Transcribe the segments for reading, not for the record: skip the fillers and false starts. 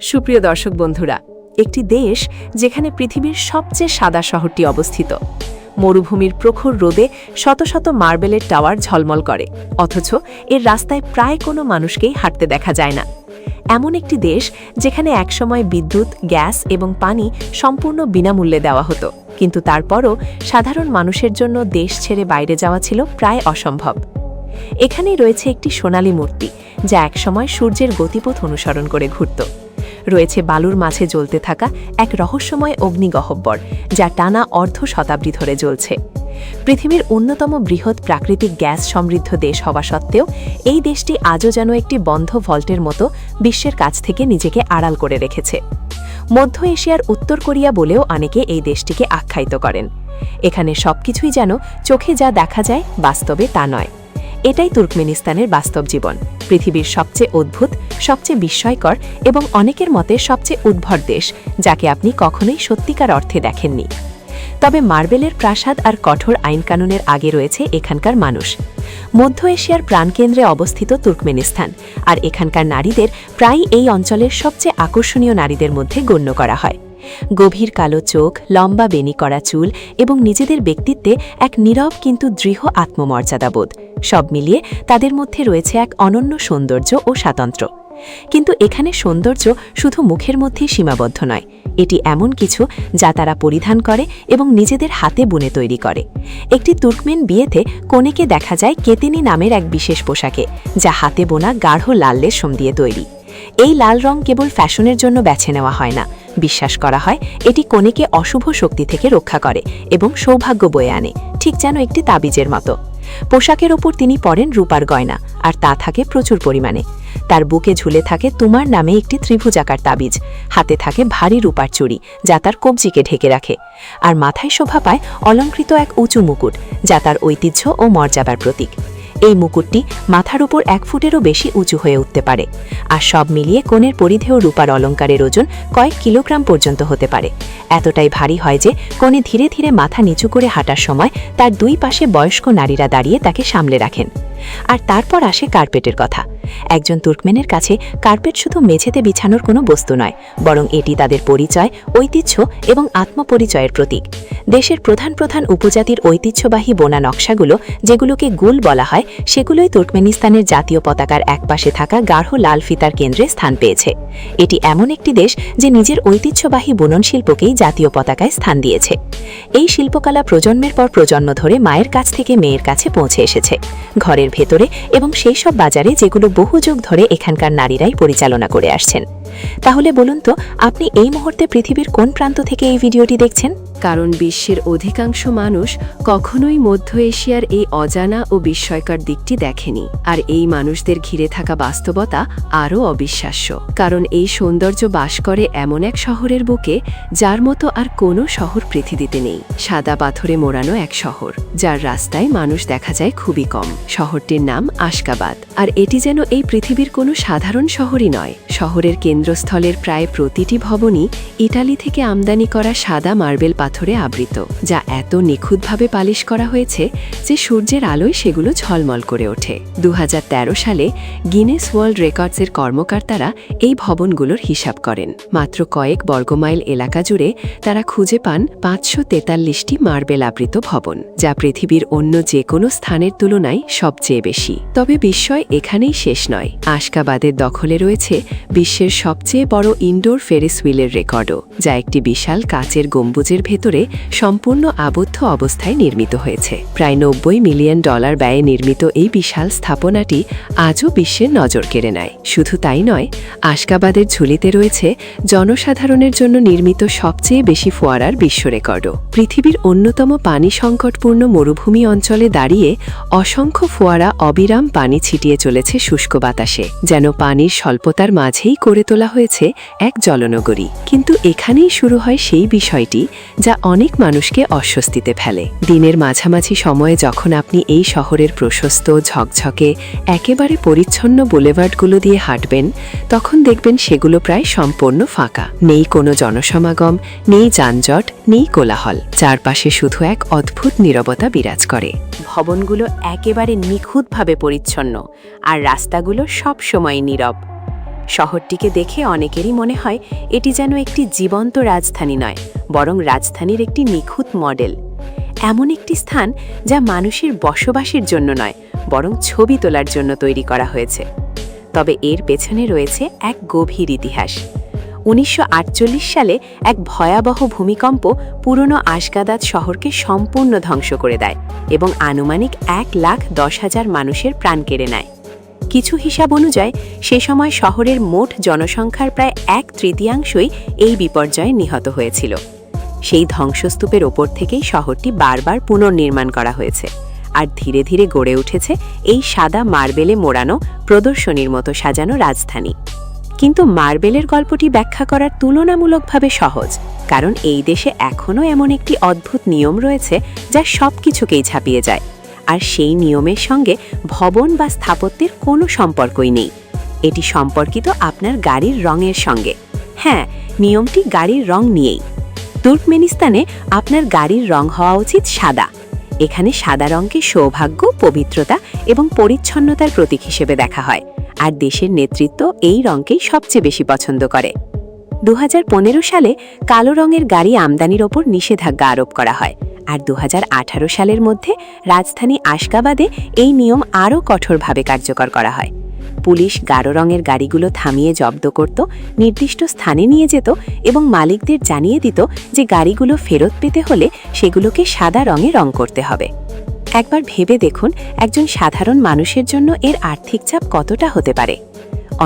সুপ্রিয় দর্শক বন্ধুরা, একটি দেশ যেখানে পৃথিবীর সবচেয়ে সাদা শহরটি অবস্থিত। মরুভূমির প্রখর রোদে শত শত মার্বেলের টাওয়ার ঝলমল করে, অথচ এর রাস্তায় প্রায় কোনো মানুষকেই হাঁটতে দেখা যায় না। এমন একটি দেশ যেখানে একসময় বিদ্যুৎ, গ্যাস এবং পানি সম্পূর্ণ বিনামূল্যে দেওয়া হতো, কিন্তু তারপরও সাধারণ মানুষের জন্য দেশ ছেড়ে বাইরে যাওয়া ছিল প্রায় অসম্ভব। এখানেই রয়েছে একটি সোনালী মূর্তি, যা একসময় সূর্যের গতিপথ অনুসরণ করে ঘুরত। রয়েছে বালুর মাঝে জ্বলতে থাকা এক রহস্যময় অগ্নিগহ্বর, যা টানা অর্ধ শতাব্দী ধরে জ্বলছে। পৃথিবীর অন্যতম বৃহৎ প্রাকৃতিক গ্যাস সমৃদ্ধ দেশ হওয়া সত্ত্বেও এই দেশটি আজও যেন একটি বন্ধ ভল্টের মতো বিশ্বের কাছ থেকে নিজেকে আড়াল করে রেখেছে। মধ্য এশিয়ার উত্তর কোরিয়া বলেও অনেকে এই দেশটিকে আখ্যায়িত করেন। এখানে সবকিছুই যেন চোখে যা দেখা যায়, বাস্তবে তা নয়। এটাই তুর্কমেনিস্তানের বাস্তব জীবন, পৃথিবীর সবচেয়ে অদ্ভুত, সবচেয়ে বিস্ময়কর এবং অনেকের মতে সবচেয়ে উদ্ভট দেশ, যাকে আপনি কখনোই সত্যিকার অর্থে দেখেননি। তবে মার্বেলের প্রাসাদ আর কঠোর আইনকানুনের আগে রয়েছে এখানকার মানুষ। মধ্য এশিয়ার প্রাণকেন্দ্রে অবস্থিত তুর্কমেনিস্তান, আর এখানকার নারীদের প্রায়ই এই অঞ্চলের সবচেয়ে আকর্ষণীয় নারীদের মধ্যে গণ্য করা হয়। গভীর কালো চোখ, লম্বা বেনি করা চুল এবং নিজেদের ব্যক্তিত্বে এক নীরব কিন্তু দৃঢ় আত্মমর্যাদাবোধ, সব মিলিয়ে তাদের মধ্যে রয়েছে এক অনন্য সৌন্দর্য ও স্বাতন্ত্র্য। কিন্তু এখানে সৌন্দর্য শুধু মুখের মধ্যেই সীমাবদ্ধ নয়, এটি এমন কিছু যা তারা পরিধান করে এবং নিজেদের হাতে বুনে তৈরি করে। একটি তুর্কমেন বিয়েতে কনেকে দেখা যায় কেতেনি নামের এক বিশেষ পোশাকে, যা হাতে বোনা গাঢ় লাল রেশম দিয়ে তৈরি। এই লাল রং কেবল ফ্যাশনের জন্য বেছে নেওয়া হয় না, বিশ্বাস করা হয় এটি কনেকে অশুভ শক্তি থেকে রক্ষা করে এবং সৌভাগ্য বয়ে আনে, ঠিক যেন একটি তাবিজের মতো। পোশাকের ওপর তিনি পরেন রূপার গয়না, আর তা থাকে প্রচুর পরিমাণে। তার বুকে ঝুলে থাকে তোমার নামে একটি ত্রিভুজাকার তাবিজ, হাতে থাকে ভারী রূপার চুড়ি যা তার কবজিকে ঢেকে রাখে, আর মাথায় শোভা পায় অলঙ্কৃত এক উঁচু মুকুট, যা তার ঐতিহ্য ও মর্যাদার প্রতীক। এই মুকুটটি মাথার উপর 1 ফুটেরও বেশি উঁচু হয়ে উঠতে পারে, আর সব মিলিয়ে কনের পরিধেয় রূপার অলঙ্কারের ওজন কয়েক কিলোগ্রাম পর্যন্ত হতে পারে। এতটাই ভারী হয় যে কনে ধীরে ধীরে মাথা নিচু করে হাঁটার সময় তার দুই পাশে বয়স্ক নারীরা দাঁড়িয়ে তাকে সামলে রাখেন। আর তারপর আসে কার্পেটের কথা। একজন তুর্কমেনের কাছে কার্পেট শুধু মেঝেতে বিছানোর কোনো বস্তু নয়, বরং এটি তাদের পরিচয়, ঐতিহ্য এবং আত্মপরিচয়ের প্রতীক। দেশের প্রধান প্রধান উপজাতির ঐতিহ্যবাহী বোনা নকশাগুলো, যেগুলোকে গুল বলা হয়, সেগুলোই তুর্কমেনিস্তানের জাতীয় পতাকার একপাশে থাকা গাঢ় লাল ফিতার কেন্দ্রে স্থান পেয়েছে। এটি এমন একটি দেশ যে নিজের ঐতিহ্যবাহী বুনন শিল্পকেই জাতীয় পতাকায় স্থান দিয়েছে। এই শিল্পকলা প্রজন্মের পর প্রজন্ম ধরে মায়ের কাছ থেকে মেয়ের কাছে পৌঁছে এসেছে, ঘরের ভেতরে এবং সেই সব বাজারে যেগুলো বহু যুগ ধরে এখানকার নারীরাই পরিচালনা করে আসছেন। তাহলে বলুন তো, আপনি এই মুহূর্তে পৃথিবীর কোন প্রান্ত থেকে এই ভিডিওটি দেখছেন? কারণ বিশ্বের অধিকাংশ মানুষ কখনোই মধ্য এশিয়ার এই অজানা ও বিস্ময়কর দিকটি দেখেনি, আর এই মানুষদের ঘিরে থাকা বাস্তবতা আরও অবিশ্বাস্য। কারণ এই সৌন্দর্য বাস করে এমন এক শহরের বুকে, যার মতো আর কোনো শহর পৃথিবীতে নেই। সাদা পাথরে মোড়ানো এক শহর, যার রাস্তায় মানুষ দেখা যায় খুবই কম। শহরটির নাম আশগাবাদ, আর এটি যেন এই পৃথিবীর কোনো সাধারণ শহরই নয়। শহরের কেন্দ্রস্থলের প্রায় প্রতিটি ভবনই ইটালি থেকে আমদানি করা সাদা মার্বেল পাথরে আবৃত, যা এত নিখুঁতভাবে পালিশ করা হয়েছে যে সূর্যের আলোয় সেগুলো ঝলমল করে ওঠে। 2013 সালে গিনেস ওয়ার্ল্ড রেকর্ডসের কর্মকর্তারা এই ভবনগুলোর হিসাব করেন। মাত্র কয়েক বর্গমাইল এলাকা জুড়ে তারা খুঁজে পান 543টি মার্বেল আবৃত ভবন, যা পৃথিবীর অন্য যে কোনো স্থানের তুলনায় সবচেয়ে বেশি। তবে বিস্ময় এখানেই শেষ নয়। আশগাবাদের দখলে রয়েছে বিশ্বের সবচেয়ে বড় ইনডোর ফেরিস হুইলের রেকর্ডও, যা একটি বিশাল কাচের গম্বুজের ভেতরে সম্পূর্ণ আবদ্ধ অবস্থায় নির্মিত হয়েছে। প্রায় $90 মিলিয়ন ব্যয়ে নির্মিত এই বিশাল স্থাপনাটি আজও বিশ্বের নজর কেড়ে নেয়। শুধু তাই নয়, আশগাবাদের ঝুলিতে রয়েছে জনসাধারণের জন্য নির্মিত সবচেয়ে বেশি ফোয়ারার বিশ্ব রেকর্ডও। পৃথিবীর অন্যতম পানি সংকটপূর্ণ মরুভূমি অঞ্চলে দাঁড়িয়ে অসংখ্য ফোয়ারা অবিরাম পানি ছিটিয়ে চলেছে শুষ্ক বাতাসে, যেন পানির স্বল্পতার মাঝেই করে তোলা হয়েছে এক জলনগরী। কিন্তু এখানেই শুরু হয় সেই বিষয়টি যা অনেক মানুষকে অস্বস্তিতে ফেলে। দিনের মাঝামাঝি সময়ে যখন আপনি এই শহরের প্রশস্ত, ঝকঝকে, একেবারে পরিচ্ছন্ন বুলেভার্ডগুলো দিয়ে হাঁটবেন, তখন দেখবেন সেগুলো প্রায় সম্পূর্ণ ফাঁকা। নেই কোনো জনসমাগম, নেই যানজট, নেই কোলাহল। চারপাশে শুধু এক অদ্ভুত নীরবতা বিরাজ করে। ভবনগুলো একেবারে নিখুঁতভাবে পরিচ্ছন্ন, আর রাস্তাগুলো সব সময় নীরব। শহরটিকে দেখে অনেকেরই মনে হয় এটি যেন একটি জীবন্ত রাজধানী নয়, বরং রাজধানীর একটি নিখুঁত মডেল। এমন একটি স্থান যা মানুষের বসবাসের জন্য নয়, বরং ছবি তোলার জন্য তৈরি করা হয়েছে। তবে এর পেছনে রয়েছে এক গভীর ইতিহাস। ১৯৪৮ সালে এক ভয়াবহ ভূমিকম্প পুরনো আশগাদাত শহরকে সম্পূর্ণ ধ্বংস করে দেয় এবং আনুমানিক ১,১০,০০০ মানুষের প্রাণ কেড়ে নেয়। কিছু হিসাব অনুযায়ী সে সময় শহরের মোট জনসংখ্যার প্রায় ১/৩ এই বিপর্যয়ে নিহত হয়েছিল। সেই ধ্বংসস্তূপের ওপর থেকেই শহরটি বারবার পুনর্নির্মাণ করা হয়েছে, আর ধীরে ধীরে গড়ে উঠেছে এই সাদা মার্বেলে মোড়ানো প্রদর্শনীর মতো সাজানো রাজধানী। কিন্তু মার্বেলের গল্পটি ব্যাখ্যা করার তুলনামূলকভাবে সহজ, কারণ এই দেশে এখনও এমন একটি অদ্ভুত নিয়ম রয়েছে যা সবকিছুকেই ছাপিয়ে যায়, আর সেই নিয়মের সঙ্গে ভবন বা স্থাপত্যের কোনো সম্পর্কই নেই। এটি সম্পর্কিত আপনার গাড়ির রঙের সঙ্গে। হ্যাঁ, নিয়মটি গাড়ির রং নিয়েই। তুর্কমেনিস্তানে আপনার গাড়ির রং হওয়া উচিত সাদা। এখানে সাদা রঙকে সৌভাগ্য, পবিত্রতা এবং পরিচ্ছন্নতার প্রতীক হিসেবে দেখা হয়, আর দেশের নেতৃত্ব এই রঙকেই সবচেয়ে বেশি পছন্দ করে। ২০১৫ সালে কালো রঙের গাড়ি আমদানির ওপর নিষেধাজ্ঞা আরোপ করা হয়, আর ২০১৮ সালের মধ্যে রাজধানী আশগাবাদে এই নিয়ম আরও কঠোরভাবে কার্যকর করা হয়। পুলিশ গাঢ় রঙের গাড়িগুলো থামিয়ে জব্দ করত, নির্দিষ্ট স্থানে নিয়ে যেত এবং মালিকদের জানিয়ে দিত যে গাড়িগুলো ফেরত পেতে হলে সেগুলোকে সাদা রঙে রং করতে হবে। একবার ভেবে দেখুন, একজন সাধারণ মানুষের জন্য এর আর্থিক চাপ কতটা হতে পারে।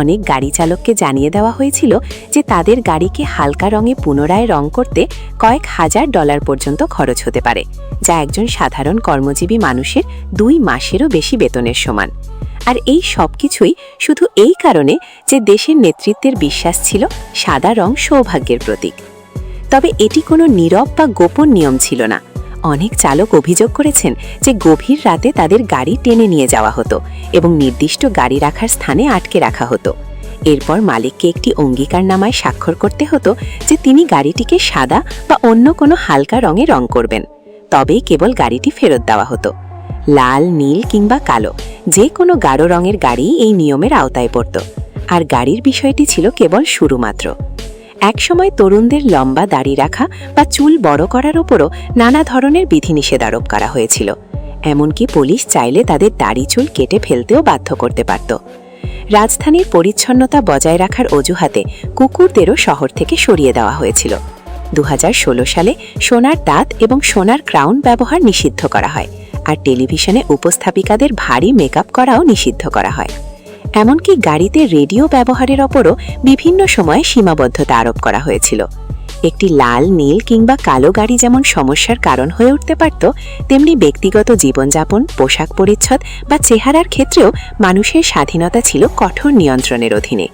অনেক গাড়ি চালককে জানিয়ে দেওয়া হয়েছিল যে তাদের গাড়িকে হালকা রঙে পুনরায় রং করতে কয়েক হাজার ডলার পর্যন্ত খরচ হতে পারে, যা একজন সাধারণ কর্মজীবী মানুষের ২ মাসেরও বেশি বেতনের সমান। আর এই সব কিছুই শুধু এই কারণে যে দেশের নেতৃত্বের বিশ্বাস ছিল সাদা রং সৌভাগ্যের প্রতীক। তবে এটি কোনো নীরব বা গোপন নিয়ম ছিল না। অনেক চালক অভিযোগ করেছেন যে গভীর রাতে তাদের গাড়ি টেনে নিয়ে যাওয়া হতো এবং নির্দিষ্ট গাড়ি রাখার স্থানে আটকে রাখা হতো। এরপর মালিককে একটি অঙ্গীকারনামায় স্বাক্ষর করতে হতো যে তিনি গাড়িটিকে সাদা বা অন্য কোনো হালকা রঙে রং করবেন, তবেই কেবল গাড়িটি ফেরত দেওয়া হতো। লাল, নীল কিংবা কালো যে কোনো গাঢ় রঙের গাড়ি এই নিয়মের আওতায় পড়ত, আর গাড়ির বিষয়টি ছিল কেবল শুরু মাত্র। একসময় তরুণদের লম্বা দাড়ি রাখা বা চুল বড় করার ওপরও নানা ধরনের বিধিনিষেধ আরোপ করা হয়েছিল। এমনকি পুলিশ চাইলে তাদের দাড়ি চুল কেটে ফেলতেও বাধ্য করতে পারত। রাজধানীর পরিচ্ছন্নতা বজায় রাখার অজুহাতে কুকুরদেরও শহর থেকে সরিয়ে দেওয়া হয়েছিল। ২০১৬ সালে সোনার দাঁত এবং সোনার ক্রাউন ব্যবহার নিষিদ্ধ করা হয়, আর টেলিভিশনে উপস্থাপিকাদের ভারী মেকআপ করাও নিষিদ্ধ করা হয়। এমনকি গাড়িতে রেডিও ব্যবহারের ওপরও বিভিন্ন সময়ে সীমাবদ্ধতা আরোপ করা হয়েছিল। একটি লাল, নীল কিংবা কালো গাড়ি যেমন সমস্যার কারণ হয়ে উঠতে পারত, তেমনি ব্যক্তিগত জীবনযাপন, পোশাক পরিচ্ছদ বা চেহারার ক্ষেত্রেও মানুষের স্বাধীনতা ছিল কঠোর নিয়ন্ত্রণের অধীনে।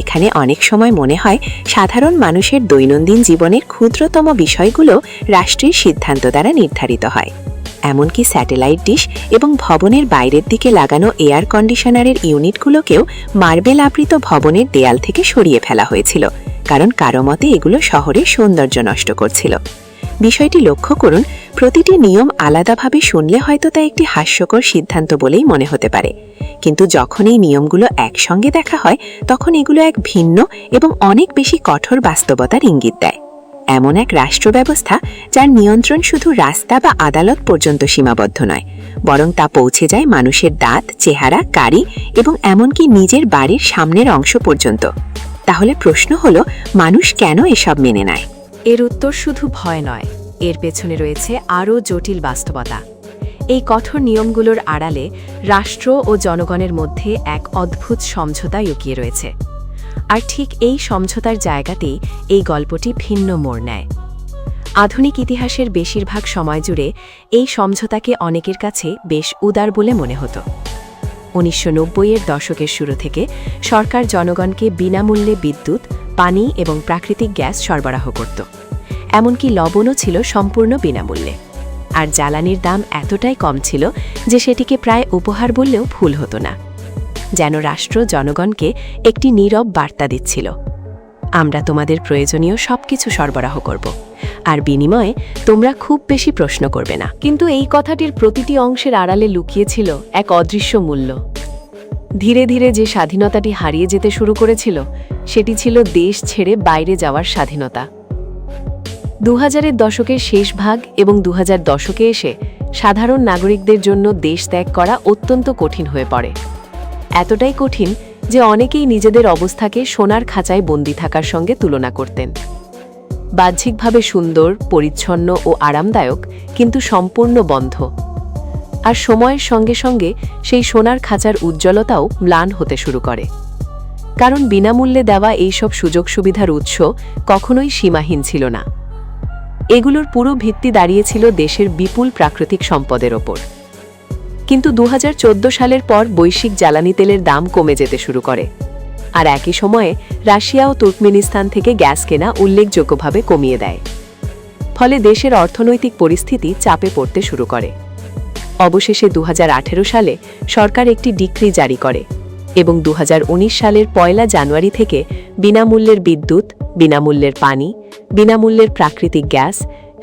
এখানে অনেক সময় মনে হয় সাধারণ মানুষের দৈনন্দিন জীবনের ক্ষুদ্রতম বিষয়গুলো রাষ্ট্রের সিদ্ধান্ত দ্বারা নির্ধারিত হয়। এমনকি স্যাটেলাইট ডিশ এবং ভবনের বাইরের দিকে লাগানো এয়ার কন্ডিশনারের ইউনিটগুলোকেও মার্বেল আবৃত ভবনের দেয়াল থেকে সরিয়ে ফেলা হয়েছিল, কারণ কারো মতে এগুলো শহরের সৌন্দর্য নষ্ট করছিল। বিষয়টি লক্ষ্য করুন, প্রতিটি নিয়ম আলাদাভাবে শুনলে হয়তো তা একটি হাস্যকর সিদ্ধান্ত বলেই মনে হতে পারে, কিন্তু যখন এই নিয়মগুলো একসঙ্গে দেখা হয় তখন এগুলো এক ভিন্ন এবং অনেক বেশি কঠোর বাস্তবতার ইঙ্গিত দেয়। এমন এক রাষ্ট্র ব্যবস্থা যার নিয়ন্ত্রণ শুধু রাস্তা বা আদালত পর্যন্ত সীমাবদ্ধ নয়, বরং তা পৌঁছে যায় মানুষের দাঁত, চেহারা, গাড়ি এবং এমনকি নিজের বাড়ির সামনের অংশ পর্যন্ত। তাহলে প্রশ্ন হলো, মানুষ কেন এসব মেনে নেয়? এর উত্তর শুধু ভয় নয়, এর পেছনে রয়েছে আরও জটিল বাস্তবতা। এই কঠোর নিয়মগুলোর আড়ালে রাষ্ট্র ও জনগণের মধ্যে এক অদ্ভুত সমঝোতা লুকিয়ে রয়েছে। আর ঠিক এই সমঝোতার জায়গাতেই এই গল্পটি ভিন্ন মোড় নেয়। আধুনিক ইতিহাসের বেশিরভাগ সময় জুড়ে এই সমঝোতাকে অনেকের কাছে বেশ উদার বলে মনে হতো। ১৯৯০-এর দশকের শুরু থেকে সরকার জনগণকে বিনামূল্যে বিদ্যুৎ, পানি এবং প্রাকৃতিক গ্যাস সরবরাহ করত। এমনকি লবণও ছিল সম্পূর্ণ বিনামূল্যে। আর জ্বালানির দাম এতটাই কম ছিল যে সেটিকে প্রায় উপহার বললেও ভুল হতো না। যেন রাষ্ট্র জনগণকে একটি নীরব বার্তা দিচ্ছিল, আমরা তোমাদের প্রয়োজনীয় সবকিছু সরবরাহ করব, আর বিনিময়ে তোমরা খুব বেশি প্রশ্ন করবে না। কিন্তু এই কথাটির প্রতিটি অংশের আড়ালে লুকিয়েছিল এক অদৃশ্য মূল্য। ধীরে ধীরে যে স্বাধীনতাটি হারিয়ে যেতে শুরু করেছিল সেটি ছিল দেশ ছেড়ে বাইরে যাওয়ার স্বাধীনতা। 2000-এর দশকের শেষ ভাগ এবং 2000 দশকে এসে সাধারণ নাগরিকদের জন্য দেশ ত্যাগ করা অত্যন্ত কঠিন হয়ে পড়ে। এতটাই কঠিন যে অনেকেই নিজেদের অবস্থাকে সোনার খাঁচায় বন্দী থাকার সঙ্গে তুলনা করতেন। বাহ্যিকভাবে সুন্দর, পরিচ্ছন্ন ও আরামদায়ক, কিন্তু সম্পূর্ণ বন্ধ। আর সময়ের সঙ্গে সঙ্গে সেই সোনার খাঁচার উজ্জ্বলতাও ম্লান হতে শুরু করে, কারণ বিনামূল্যে দেওয়া এইসব সুযোগ সুবিধার উৎস কখনোই সীমাহীন ছিল না। এগুলোর পুরো ভিত্তি দাঁড়িয়েছিল দেশের বিপুল প্রাকৃতিক সম্পদের ওপর। কিন্তু 2014 সালের পর বৈশ্বিক জ্বালানি তেলের দাম কমে যেতে শুরু করে, আর একই সময়ে রাশিয়া ও তুর্কমেনিস্তান থেকে গ্যাস কেনা উল্লেখযোগ্যভাবে কমিয়ে দেয়। ফলে দেশের অর্থনৈতিক পরিস্থিতি চাপে পড়তে শুরু করে। অবশেষে 2018 সালে সরকার একটি ডিক্রি জারি করে এবং 2019 সালের 1 জানুয়ারি থেকে বিনামূল্যের বিদ্যুৎ, বিনামূল্যের পানি, বিনামূল্যের প্রাকৃতিক গ্যাস,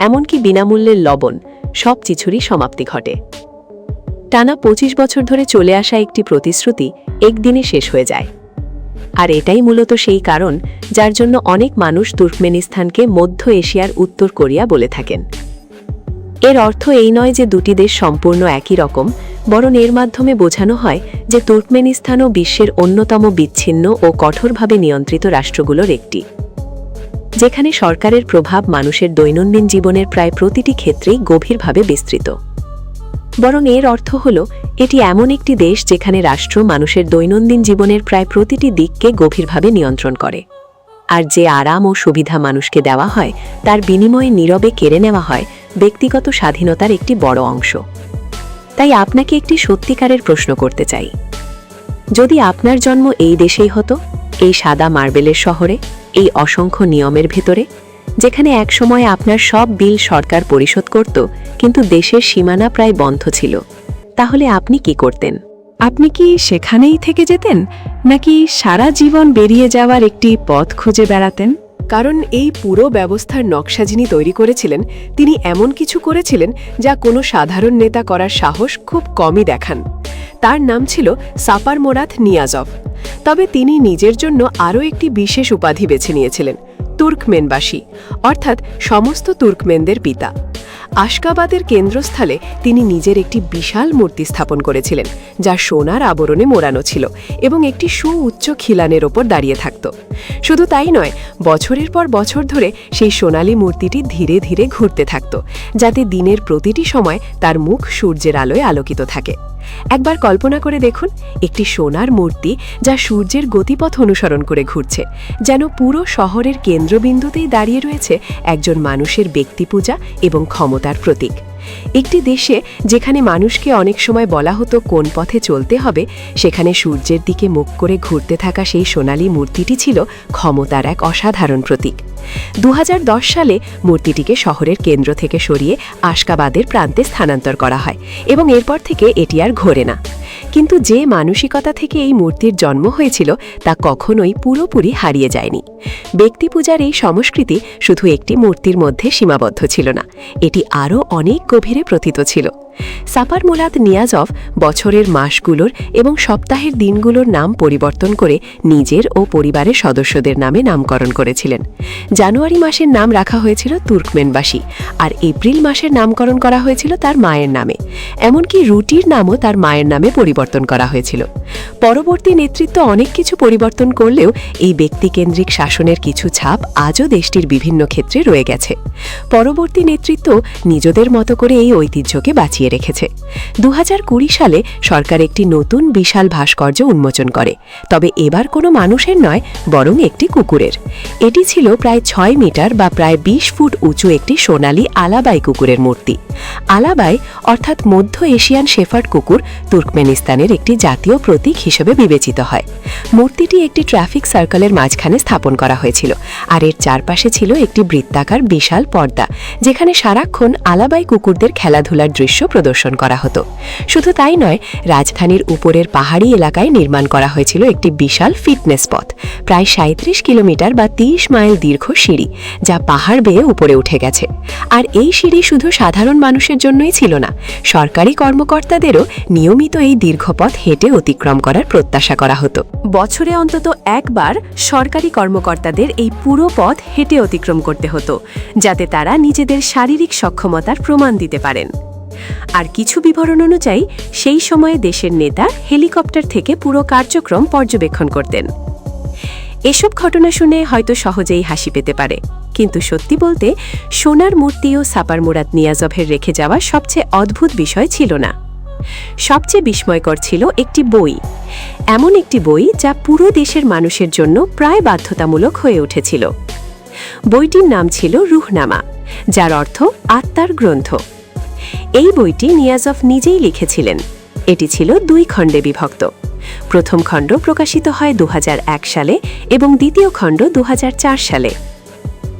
এমনকি বিনামূল্যের লবণ সব কিছুরই সমাপ্তি ঘটে। টানা 25 বছর ধরে চলে আসা একটি প্রতিশ্রুতি একদিনে শেষ হয়ে যায়। আর এটাই মূলত সেই কারণ যার জন্য অনেক মানুষ তুর্কমেনিস্তানকে মধ্য এশিয়ার উত্তর কোরিয়া বলে থাকেন। এর অর্থ এই নয় যে দুটি দেশ সম্পূর্ণ একই রকম, বরং এর মাধ্যমে বোঝানো হয় যে তুর্কমেনিস্তানও বিশ্বের অন্যতম বিচ্ছিন্ন ও কঠোরভাবে নিয়ন্ত্রিত রাষ্ট্রগুলোর একটি, যেখানে সরকারের প্রভাব মানুষের দৈনন্দিন জীবনের প্রায় প্রতিটি ক্ষেত্রেই গভীরভাবে বিস্তৃত। বরং এর অর্থ হল এটি এমন একটি দেশ যেখানে রাষ্ট্র মানুষের দৈনন্দিন জীবনের প্রায় প্রতিটি দিককে গভীরভাবে নিয়ন্ত্রণ করে, আর যে আরাম ও সুবিধা মানুষকে দেওয়া হয় তার বিনিময়ে নীরবে কেড়ে নেওয়া হয় ব্যক্তিগত স্বাধীনতার একটি বড় অংশ। তাই আপনাকে একটি সত্যিকারের প্রশ্ন করতে চাই, যদি আপনার জন্ম এই দেশেই হতো, এই সাদা মার্বেলের শহরে, এই অসংখ্য নিয়মের ভেতরে, যেখানে একসময় আপনার সব বিল সরকার পরিশোধ করত কিন্তু দেশের সীমানা প্রায় বন্ধ ছিল, তাহলে আপনি কি করতেন? আপনি কি সেখানেই থেকে যেতেন, নাকি সারা জীবন বেরিয়ে যাওয়ার একটি পথ খুঁজে বেড়াতেন? কারণ এই পুরো ব্যবস্থার নকশা যিনি তৈরি করেছিলেন তিনি এমন কিছু করেছিলেন যা কোনো সাধারণ নেতা করার সাহস খুব কমই দেখান। তার নাম ছিল সাপার মোরাত নিয়াজভ। তবে তিনি নিজের জন্য আরও একটি বিশেষ উপাধি বেছে নিয়েছিলেন, তুর্কমেনবাসী, অর্থাৎ সমস্ত তুর্কমেনদের পিতা। আশকাবাদের কেন্দ্রস্থলে তিনি নিজের একটি বিশাল মূর্তি স্থাপন করেছিলেন, যা সোনার আবরণে মোড়ানো ছিল এবং একটি সুউচ্চ খিলানের ওপর দাঁড়িয়ে থাকত। শুধু তাই নয়, বছরের পর বছর ধরে সেই সোনালী মূর্তিটি ধীরে ধীরে ঘুরতে থাকত, যাতে দিনের প্রতিটি সময় তার মুখ সূর্যের আলোয় আলোকিত থাকে। একবার কল্পনা করে দেখুন, একটি সোনার মূর্তি যা সূর্যের গতিপথ অনুসরণ করে ঘুরছে, যেন পুরো শহরের কেন্দ্রবিন্দুতেই দাঁড়িয়ে রয়েছে একজন মানুষের ব্যক্তিপূজা এবং ক্ষমতার প্রতীক। একটি দেশে যেখানে মানুষকে অনেক সময় বলা হতো কোন পথে চলতে হবে, সেখানে সূর্যের দিকে মুখ করে ঘুরতে থাকা সেই সোনালী মূর্তিটি ছিল ক্ষমতার এক অসাধারণ প্রতীক। 2010 সালে মূর্তিটিকে শহরের কেন্দ্র থেকে সরিয়ে আশকাবাদের প্রান্তে স্থানান্তর করা হয় এবং এরপর থেকে এটি আর ঘোরে না। কিন্তু যে মানসিকতা থেকে এই মূর্তির জন্ম হয়েছিল তা কখনোই পুরোপুরি হারিয়ে যায়নি। ব্যক্তিপূজার এই সংস্কৃতি শুধু একটি মূর্তির মধ্যে সীমাবদ্ধ ছিল না, এটি আরও অনেক গভীরে প্রথিত ছিল। সাপার মোরাত নিয়াজভ বছরের মাসগুলোর এবং সপ্তাহের দিনগুলোর নাম পরিবর্তন করে নিজের ও পরিবারের সদস্যদের নামে নামকরণ করেছিলেন। জানুয়ারি মাসের নাম রাখা হয়েছিল তুর্কমেনবাসী, আর এপ্রিল মাসের নামকরণ করা হয়েছিল তার মায়ের নামে। এমনকি রুটির নামও তার মায়ের নামে পরিবর্তন করা হয়েছিল। পরবর্তী নেতৃত্ব অনেক কিছু পরিবর্তন করলেও এই ব্যক্তিকেন্দ্রিক শাসনের কিছু ছাপ আজও দেশটির বিভিন্ন ক্ষেত্রে রয়ে গেছে। পরবর্তী নেতৃত্ব নিজেদের মতো করে এই ঐতিহ্যকে বাঁচিয়ে রেখেছে। 2020 সালে সরকার একটি নতুন বিশাল ভাস্কর্য উন্মোচন করে, তবে এবার কোনো মানুষের নয়, বরং একটি কুকুরের। এটি ছিল প্রায় 6 মিটার বা প্রায় 20 ফুট উঁচু একটি সোনালী আলাবাই কুকুরের মূর্তি। আলাবাই অর্থাৎ মধ্য এশিয়ান শেফার্ড কুকুর তুর্কমেনিস্তানের একটি জাতীয় প্রতীক হিসেবে বিবেচিত হয়। মূর্তিটি একটি ট্রাফিক সার্কেলের মাঝখানে স্থাপন করা হয়েছিল, আর এর চারপাশে ছিল একটি বৃত্তাকার বিশাল পর্দা, যেখানে সারাক্ষণ আলাবাই কুকুরদের খেলাধুলার দৃশ্য প্রদর্শন করা হতো। শুধু তাই নয়, রাজধানীর উপরের পাহাড়ি এলাকায় নির্মাণ করা হয়েছিল একটি বিশাল ফিটনেস পথ, প্রায় ৩৭ কিলোমিটার বা ৩০ মাইল দীর্ঘ সিঁড়ি, যা পাহাড় বেয়ে উপরে উঠে গেছে। আর এই সিঁড়ি শুধু সাধারণ মানুষের জন্যই ছিল না, সরকারি কর্মকর্তাদেরও নিয়মিত এই দীর্ঘ পথ হেঁটে অতিক্রম করার প্রত্যাশা করা হতো। বছরে অন্তত একবার সরকারি কর্মকর্তাদের এই পুরো পথ হেঁটে অতিক্রম করতে হতো, যাতে তারা নিজেদের শারীরিক সক্ষমতার প্রমাণ দিতে পারেন। আর কিছু বিবরণ অনুযায়ী সেই সময়ে দেশের নেতা হেলিকপ্টার থেকে পুরো কার্যক্রম পর্যবেক্ষণ করতেন। এসব ঘটনা শুনে হয়তো সহজেই হাসি পেতে পারে, কিন্তু সত্যি বলতে সোনার মূর্তি ও সাপার মুরাদ নিয়াজভের রেখে যাওয়া সবচেয়ে অদ্ভুত বিষয় ছিল না। সবচেয়ে বিস্ময়কর ছিল একটি বই, এমন একটি বই যা পুরো দেশের মানুষের জন্য প্রায় বাধ্যতামূলক হয়ে উঠেছিল। বইটির নাম ছিল রুহনামা, যার অর্থ আত্মার গ্রন্থ। এই বইটি নিয়াজভ নিজেই লিখেছিলেন। এটি ছিল 2 খণ্ডে বিভক্ত। প্রথম খণ্ড প্রকাশিত হয় 2001 সালে এবং দ্বিতীয় খণ্ড 2004 সালে।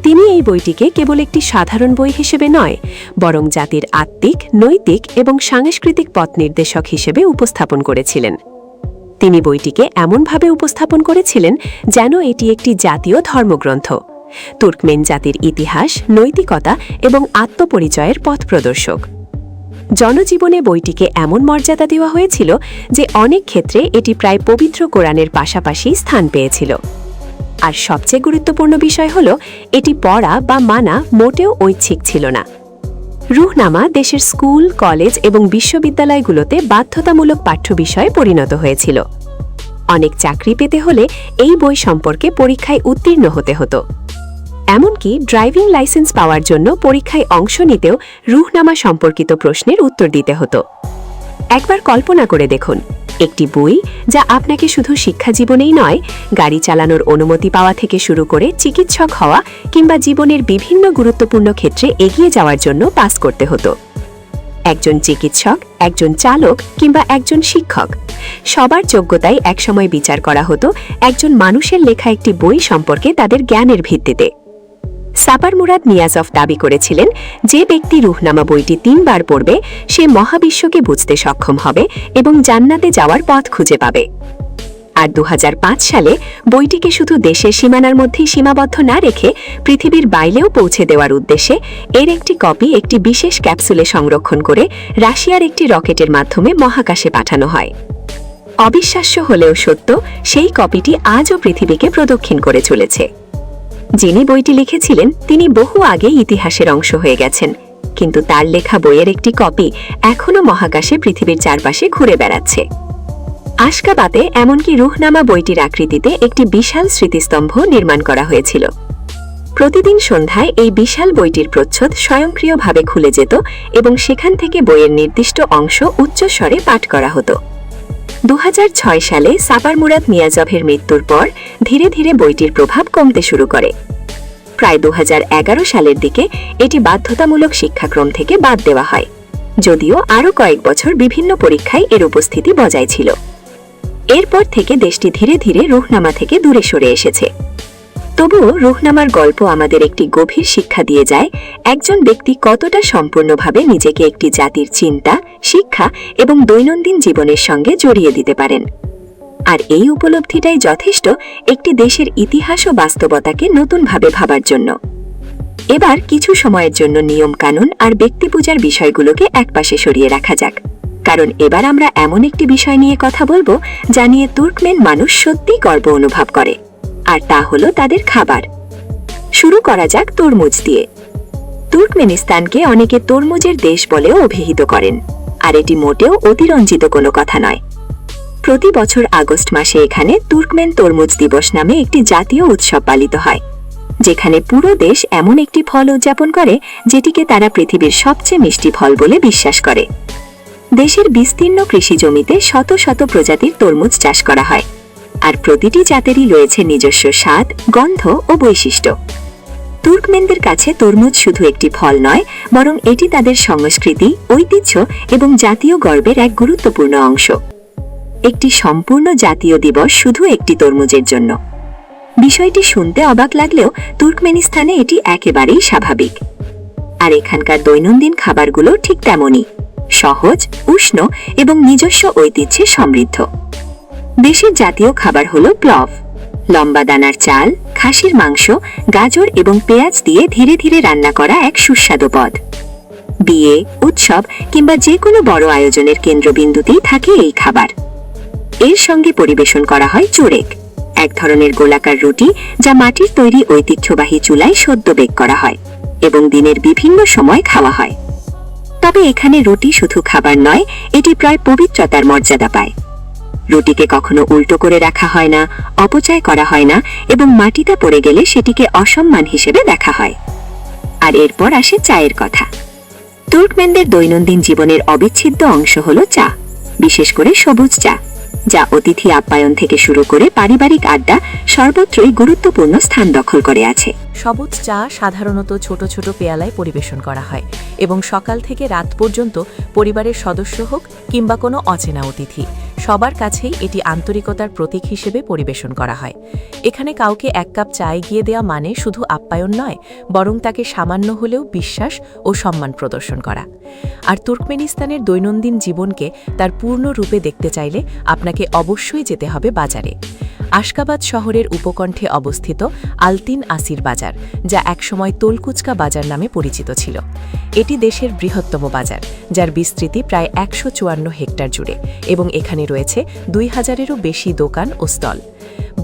তিনি এই বইটিকে কেবল একটি সাধারণ বই হিসেবে নয়, বরং জাতির আত্মিক, নৈতিক এবং সাংস্কৃতিক পথ নির্দেশক হিসেবে উপস্থাপন করেছিলেন। তিনি বইটিকে এমনভাবে উপস্থাপন করেছিলেন যেন এটি একটি জাতীয় ধর্মগ্রন্থ, তুর্কমেন জাতির ইতিহাস, নৈতিকতা এবং আত্মপরিচয়ের পথ প্রদর্শক। জনজীবনে বইটিকে এমন মর্যাদা দেওয়া হয়েছিল যে অনেক ক্ষেত্রে এটি প্রায় পবিত্র কোরআনের পাশাপাশি স্থান পেয়েছিল। আর সবচেয়ে গুরুত্বপূর্ণ বিষয় হল, এটি পড়া বা মানা মোটেও ঐচ্ছিক ছিল না। রুহনামা দেশের স্কুল, কলেজ এবং বিশ্ববিদ্যালয়গুলোতে বাধ্যতামূলক পাঠ্য বিষয়ে পরিণত হয়েছিল। অনেক চাকরি পেতে হলে এই বই সম্পর্কে পরীক্ষায় উত্তীর্ণ হতে হতো। এমনকি ড্রাইভিং লাইসেন্স পাওয়ার জন্য পরীক্ষায় অংশ নিতেও রুহনামা সম্পর্কিত প্রশ্নের উত্তর দিতে হতো। একবার কল্পনা করে দেখুন, একটি বই যা আপনাকে শুধু শিক্ষা জীবনেই নয়, গাড়ি চালানোর অনুমতি পাওয়া থেকে শুরু করে চিকিৎসক হওয়া কিংবা জীবনের বিভিন্ন গুরুত্বপূর্ণ ক্ষেত্রে এগিয়ে যাওয়ার জন্য পাস করতে হতো। একজন চিকিৎসক, একজন চালক কিংবা একজন শিক্ষক, সবার যোগ্যতাই একসময় বিচার করা হতো একজন মানুষের লেখা একটি বই সম্পর্কে তাদের জ্ঞানের ভিত্তিতে। সাপার মুরাদ নিয়াজভ দাবি করেছিলেন, যে ব্যক্তি রুহনামা বইটি 3 বার পড়বে সে মহাবিশ্বকে বুঝতে সক্ষম হবে এবং জান্নাতে যাওয়ার পথ খুঁজে পাবে। আর 2005 সালে বইটিকে শুধু দেশের সীমানার মধ্যেই সীমাবদ্ধ না রেখে পৃথিবীর বাইরেও পৌঁছে দেওয়ার উদ্দেশ্যে এর একটি কপি একটি বিশেষ ক্যাপসুলে সংরক্ষণ করে রাশিয়ার একটি রকেটের মাধ্যমে মহাকাশে পাঠানো হয়। অবিশ্বাস্য হলেও সত্য, সেই কপিটি আজও পৃথিবীকে প্রদক্ষিণ করে চলেছে। যিনি বইটি লিখেছিলেন তিনি বহু আগে ইতিহাসের অংশ হয়ে গেছেন, কিন্তু তার লেখা বইয়ের একটি কপি এখনও মহাকাশে পৃথিবীর চারপাশে ঘুরে বেড়াচ্ছে। আশকাবাতে এমনকি রুহনামা বইটির আকৃতিতে একটি বিশাল স্মৃতিস্তম্ভ নির্মাণ করা হয়েছিল। প্রতিদিন সন্ধ্যায় এই বিশাল বইটির প্রচ্ছদ স্বয়ংক্রিয়ভাবে খুলে যেত এবং সেখান থেকে বইয়ের নির্দিষ্ট অংশ উচ্চস্বরে পাঠ করা হতো। 2006 সালে সাপার মুরাদ নিয়াজভের মৃত্যুর পর ধীরে ধীরে বইটির প্রভাব কমতে শুরু করে। প্রায় 2011 সালের দিকে এটি বাধ্যতামূলক শিক্ষাক্রম থেকে বাদ দেওয়া হয়, যদিও আরও কয়েক বছর বিভিন্ন পরীক্ষায় এর উপস্থিতি বজায় ছিল। এরপর থেকে দেশটি ধীরে ধীরে রুহনামা থেকে দূরে সরে এসেছে। তবুও রুহনামার গল্প আমাদের একটি গভীর শিক্ষা দিয়ে যায়, একজন ব্যক্তি কতটা সম্পূর্ণভাবে নিজেকে একটি জাতির চিন্তা, শিক্ষা এবং দৈনন্দিন জীবনের সঙ্গে জড়িয়ে দিতে পারেন। আর এই উপলব্ধিটাই যথেষ্ট একটি দেশের ইতিহাস ও বাস্তবতাকে নতুনভাবে ভাবার জন্য। এবার কিছু সময়ের জন্য নিয়ম কানুন আর ব্যক্তিপূজার বিষয়গুলোকে একপাশে সরিয়ে রাখা যাক, কারণ এবার আমরা এমন একটি বিষয় নিয়ে কথা বলবো যা নিয়ে তুর্কমেন মানুষ সত্যিই গর্ব অনুভব করে, আর তা হলো তাদের খাবার। শুরু করা যাক তরমুজ দিয়ে। তুর্কমেনিস্তানকে অনেকে তরমুজের দেশ বলেও অভিহিত করেন, আর এটি মোটেও অতিরঞ্জিত কোনো কথা নয়। প্রতি বছর আগস্ট মাসে এখানে তুর্কমেন তরমুজ দিবস নামে একটি জাতীয় উৎসব পালিত হয়, যেখানে পুরো দেশ এমন একটি ফল উদযাপন করে যেটিকে তারা পৃথিবীর সবচেয়ে মিষ্টি ফল বলে বিশ্বাস করে। দেশের বিস্তীর্ণ কৃষি জমিতে শত শত প্রজাতির তরমুজ চাষ করা হয়, আর প্রতিটি জাতেরই রয়েছে নিজস্ব স্বাদ, গন্ধ ও বৈশিষ্ট্য। তুর্কমেনদের কাছে তরমুজ শুধু একটি ফল নয়, বরং এটি তাদের সংস্কৃতি, ঐতিহ্য এবং জাতীয় গর্বের এক গুরুত্বপূর্ণ অংশ। একটি সম্পূর্ণ জাতীয় দিবস শুধু একটি তরমুজের জন্য। বিষয়টি শুনতে অবাক লাগলেও তুর্কমেনিস্তানে এটি একেবারেই স্বাভাবিক। আর এখানকার দৈনন্দিন খাবারগুলো ঠিক তেমনই, সহজ, উষ্ণ এবং নিজস্ব ঐতিহ্যে সমৃদ্ধ। দেশের জাতীয় খাবার হলো প্লভ, লম্বা দানার চাল, খাসির মাংস, গাজর এবং পেঁয়াজ দিয়ে ধীরে ধীরে রান্না করা এক সুস্বাদু পদ। বিয়ে, উৎসব কিংবা যে কোনো বড় আয়োজনের কেন্দ্রবিন্দুতেই থাকে এই খাবার। এর সঙ্গে পরিবেশন করা হয় চোরেক, এক ধরনের গোলাকার রুটি যা মাটির তৈরি ঐতিহ্যবাহী চুলায় সদ্য বেক করা হয় এবং দিনের বিভিন্ন সময় খাওয়া হয়। তবে এখানে রুটি শুধু খাবার নয়, এটি প্রায় পবিত্রতার মর্যাদা পায়। রুটিকে কখনো উল্টো করে রাখা হয় না, অপচয় করা হয় না এবং মাটিতে পড়ে গেলে সেটিকে অসম্মান হিসেবে দেখা হয়। আর এরপর আসে চায়ের কথা। তুর্কমেনদের দৈনন্দিন জীবনের অবিচ্ছেদ্য অংশ হলো চা, বিশেষ করে সবুজ চা, যা অতিথি আপ্যায়ন থেকে শুরু করে পারিবারিক আড্ডা সর্বত্রই গুরুত্বপূর্ণ স্থান দখল করে আছে। সবুজ চা সাধারণত ছোট ছোট পেয়ালায় পরিবেশন করা হয় এবং সকাল থেকে রাত পর্যন্ত পরিবারের সদস্য হোক কিংবা কোনো অচেনা অতিথি, সবার কাছেই এটি আন্তরিকতার প্রতীক হিসেবে পরিবেশন করা হয়। এখানে কাউকে এক কাপ চা এগিয়ে দেওয়া মানে শুধু আপ্যায়ন নয়, বরং তাকে সামান্য হলেও বিশ্বাস ও সম্মান প্রদর্শন করা। আর তুর্কমেনিস্তানের দৈনন্দিন জীবনকে তার পূর্ণ রূপে দেখতে চাইলে আপনাকে অবশ্যই যেতে হবে বাজারে। আশকাবাদ শহরের উপকণ্ঠে অবস্থিত আলতিন আসির বাজার, যা একসময় তোলকুচকা বাজার নামে পরিচিত ছিল। এটি দেশের বৃহত্তম বাজার, যার বিস্তৃতি প্রায় ১৫৪ হেক্টর জুড়ে এবং এখানে রয়েছে ২,০০০-এরও বেশি দোকান ও স্টল।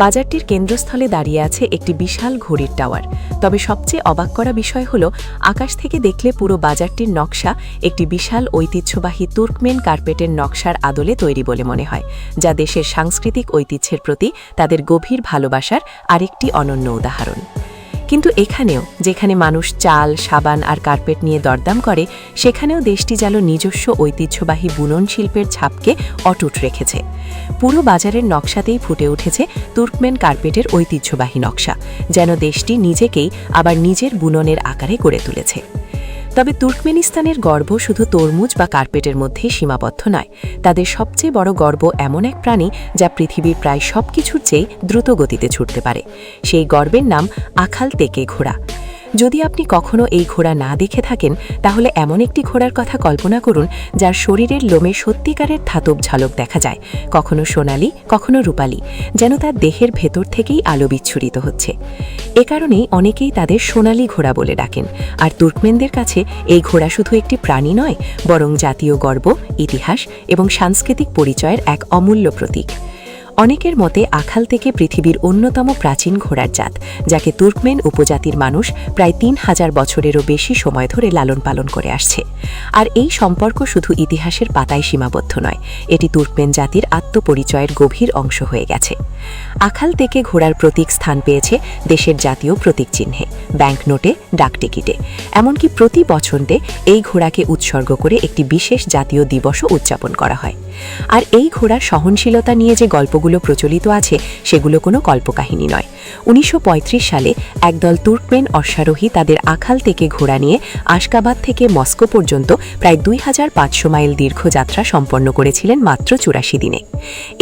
বাজারটির কেন্দ্রস্থলে দাঁড়িয়ে আছে একটি বিশাল ঘড়ির টাওয়ার। তবে সবচেয়ে অবাক করা বিষয় হল, আকাশ থেকে দেখলে পুরো বাজারটির নকশা একটি বিশাল ঐতিহ্যবাহী তুর্কমেন কার্পেটের নকশার আদলে তৈরি বলে মনে হয়, যা দেশের সাংস্কৃতিক ঐতিহ্যের প্রতি তাদের গভীর ভালোবাসার আরেকটি অনন্য উদাহরণ। কিন্তু এখানেও, যেখানে মানুষ চাল, সাবান আর কার্পেট নিয়ে দরদাম করে, সেখানেও দেশটি যেন নিজস্ব ঐতিহ্যবাহী বুনন শিল্পের ছাপকে অটুট রেখেছে। পুরো বাজারের নকশাতেই ফুটে উঠেছে তুর্কমেন কার্পেটের ঐতিহ্যবাহী নকশা, যেন দেশটি নিজেকেই আবার নিজের বুননের আকারে গড়ে তুলেছে। তবে তুর্কমেনিস্তানের গর্ব শুধু তরমুজ বা কার্পেটের মধ্যেই সীমাবদ্ধ নয়। তাদের সবচেয়ে বড় গর্ব এমন এক প্রাণী যা পৃথিবীর প্রায় সবকিছুর চেয়ে দ্রুত গতিতে ছুটতে পারে। সেই গর্বের নাম আখাল তেকে ঘোড়া। যদি আপনি কখনো এই ঘোড়া না দেখে থাকেন, তাহলে এমন একটি ঘোড়ার কথা কল্পনা করুন যার শরীরের লোমে সত্যিকারের ধাতব ঝলক দেখা যায়, কখনো সোনালি, কখনো রূপালি, যেন তার দেহের ভেতর থেকেই আলো বিচ্ছুরিত হচ্ছে। এ কারণেই অনেকেই তাদের সোনালি ঘোড়া বলে ডাকেন। আর তুর্কমেনদের কাছে এই ঘোড়া শুধু একটি প্রাণী নয়, বরং জাতীয় গর্ব, ইতিহাস এবং সাংস্কৃতিক পরিচয়ের এক অমূল্য প্রতীক। অনেকের মতে আখাল থেকে পৃথিবীর অন্যতম প্রাচীন ঘোড়ার জাত, যাকে তুর্কমেন উপজাতির মানুষ প্রায় ৩,০০০ বছরেরও বেশি সময় ধরে লালন পালন করে আসছে। আর এই সম্পর্ক শুধু ইতিহাসের পাতায় সীমাবদ্ধ নয়, এটি তুর্কমেন জাতির আত্মপরিচয়ের গভীর অংশ হয়ে গেছে। আখাল থেকে ঘোড়ার প্রতীক স্থান পেয়েছে দেশের জাতীয় প্রতীক চিহ্নে, ব্যাংকনোটে, ডাকটিকিটে, এমনকি প্রতি বছরে এই ঘোড়াকে উৎসর্গ করে একটি বিশেষ জাতীয় দিবসও উদযাপন করা হয়। আর এই ঘোড়ার সহনশীলতা নিয়ে যে গল্পগুলো প্রচলিত আছে, সেগুলো কোনো কল্পকাহিনী নয়। ১৯৩৫ সালে একদল তুর্কমেন অশ্বারোহী তাদের আখাল থেকে ঘোড়া নিয়ে আশকাবাদ থেকে মস্কো পর্যন্ত প্রায় ২৫০০ মাইল দীর্ঘ যাত্রা সম্পন্ন করেছিলেন মাত্র ৮৪ দিনে।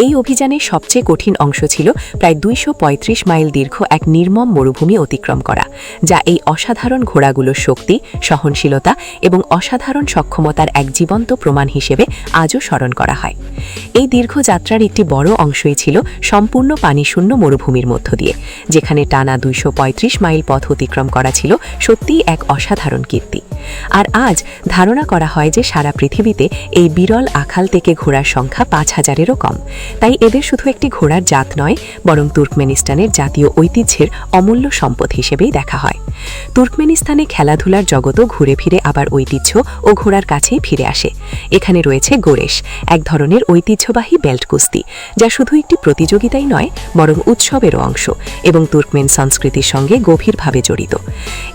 এই অভিযানের সবচেয়ে কঠিন অংশ ছিল প্রায় ২৩৫ মাইল দীর্ঘ এক নির্মম মরুভূমি অতিক্রম করা, যা এই অসাধারণ ঘোড়াগুলোর শক্তি, সহনশীলতা এবং অসাধারণ সক্ষমতার এক জীবন্ত প্রমাণ হিসেবে আজও স্মরণ করা হয়। এই দীর্ঘ যাত্রার একটি বড় অংশই ছিল সম্পূর্ণ পানিশূন্য মরুভূমির মধ্য দিয়ে, যেখানে টানা ২৩৫ মাইল পথ অতিক্রম করা ছিল সত্যিই এক অসাধারণ কীর্তি। আর আজ ধারণা করা হয় যে সারা পৃথিবীতে এই বিরল আখাল থেকে ঘোড়ার সংখ্যা ৫,০০০-এরও কম। তাই এদের শুধু একটি ঘোড়ার জাত নয়, বরং তুর্কমেনিস্তানের জাতীয় ঐতিহ্যের অমূল্য সম্পদ হিসেবেই দেখা হয়। তুর্কমেনিস্তানে খেলাধুলার জগতও ঘুরে ফিরে আবার ঐতিহ্য ও ঘোড়ার কাছেই ফিরে আসে। এখানে রয়েছে গোরেশ, এক ধরনের ঐতিহ্যবাহী বেল্ট কুস্তি, যা শুধু একটি প্রতিযোগিতাই নয়, বরং উৎসবেরও অংশ এবং তুর্কমেন সংস্কৃতির সঙ্গে গভীরভাবে জড়িত।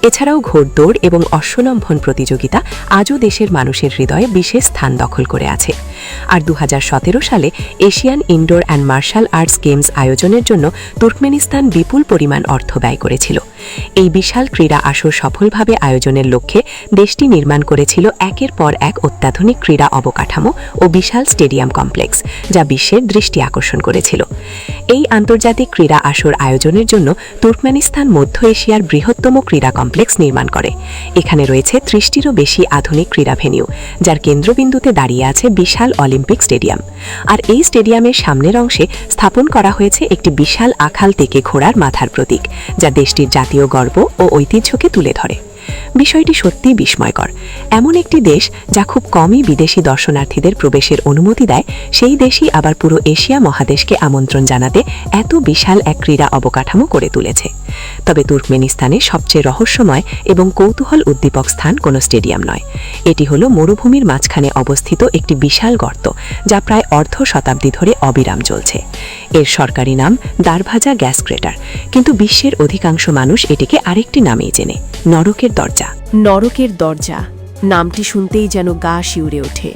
এছাড়াও ঘোড়দৌড় এবং অশ্বলম্বন প্রতিযোগিতা আজও দেশের মানুষের হৃদয়ে বিশেষ স্থান দখল করে আছে। আর 2017 সালে Asian indoor and martial arts games আয়োজনের জন্য তুর্কমেনিস্তান বিপুল পরিমাণ অর্থ ব্যয় করেছিল। এই বিশাল ক্রীড়া আসর সফলভাবে আয়োজনের লক্ষ্যে দেশটি নির্মাণ করেছিল একের পর এক অত্যাধুনিক ক্রীড়া অবকাঠামো ও বিশাল স্টেডিয়াম কমপ্লেক্স, যা বিশ্বের দৃষ্টি আকর্ষণ করেছিল। এই আন্তর্জাতিক ক্রীড়া আসর আয়োজনের জন্য তুর্কমেনিস্তান মধ্য এশিয়ার বৃহত্তম ক্রীড়া কমপ্লেক্স নির্মাণ করে। এখানে রয়েছে 30টিরও বেশি আধুনিক ক্রীড়া ভেন্যু, যার কেন্দ্রবিন্দুতে দাঁড়িয়ে আছে বিশাল অলিম্পিক স্টেডিয়াম। আর এই স্টেডিয়ামের সামনের অংশে স্থাপন করা হয়েছে একটি বিশাল আখাল থেকে ঘোড়ার মাথার প্রতীক, যা দেশটির জাতীয় গর্ব ও ঐতিহ্যকে তুলে ধরে। বিষয়টি সত্যিই বিস্ময়কর। এমন একটি দেশ যা খুব কমই বিদেশি দর্শনার্থীদের প্রবেশের অনুমতি দেয়, সেই দেশই আবার পুরো এশিয়া মহাদেশকে আমন্ত্রণ জানাতে এত বিশাল এক ক্রীড়া অবকাঠামো করে তুলেছে। তবে তুর্কমেনিস্তানের সবচেয়ে রহস্যময় এবং কৌতূহল উদ্দীপক স্থান কোনো স্টেডিয়াম নয়। এটি হলো মরুভূমির মাঝখানে অবস্থিত একটি বিশাল গর্ত, যা প্রায় অর্ধ শতাব্দী ধরে অবিরাম চলছে। এর সরকারি নাম দারভাজা গ্যাস ক্রেটার, কিন্তু বিশ্বের অধিকাংশ মানুষ এটিকে আরেকটি নামেই চেনে, নরকের দরজা। নরকের দরজা নামটি শুনতেই যেন গা শিউরে ওঠে।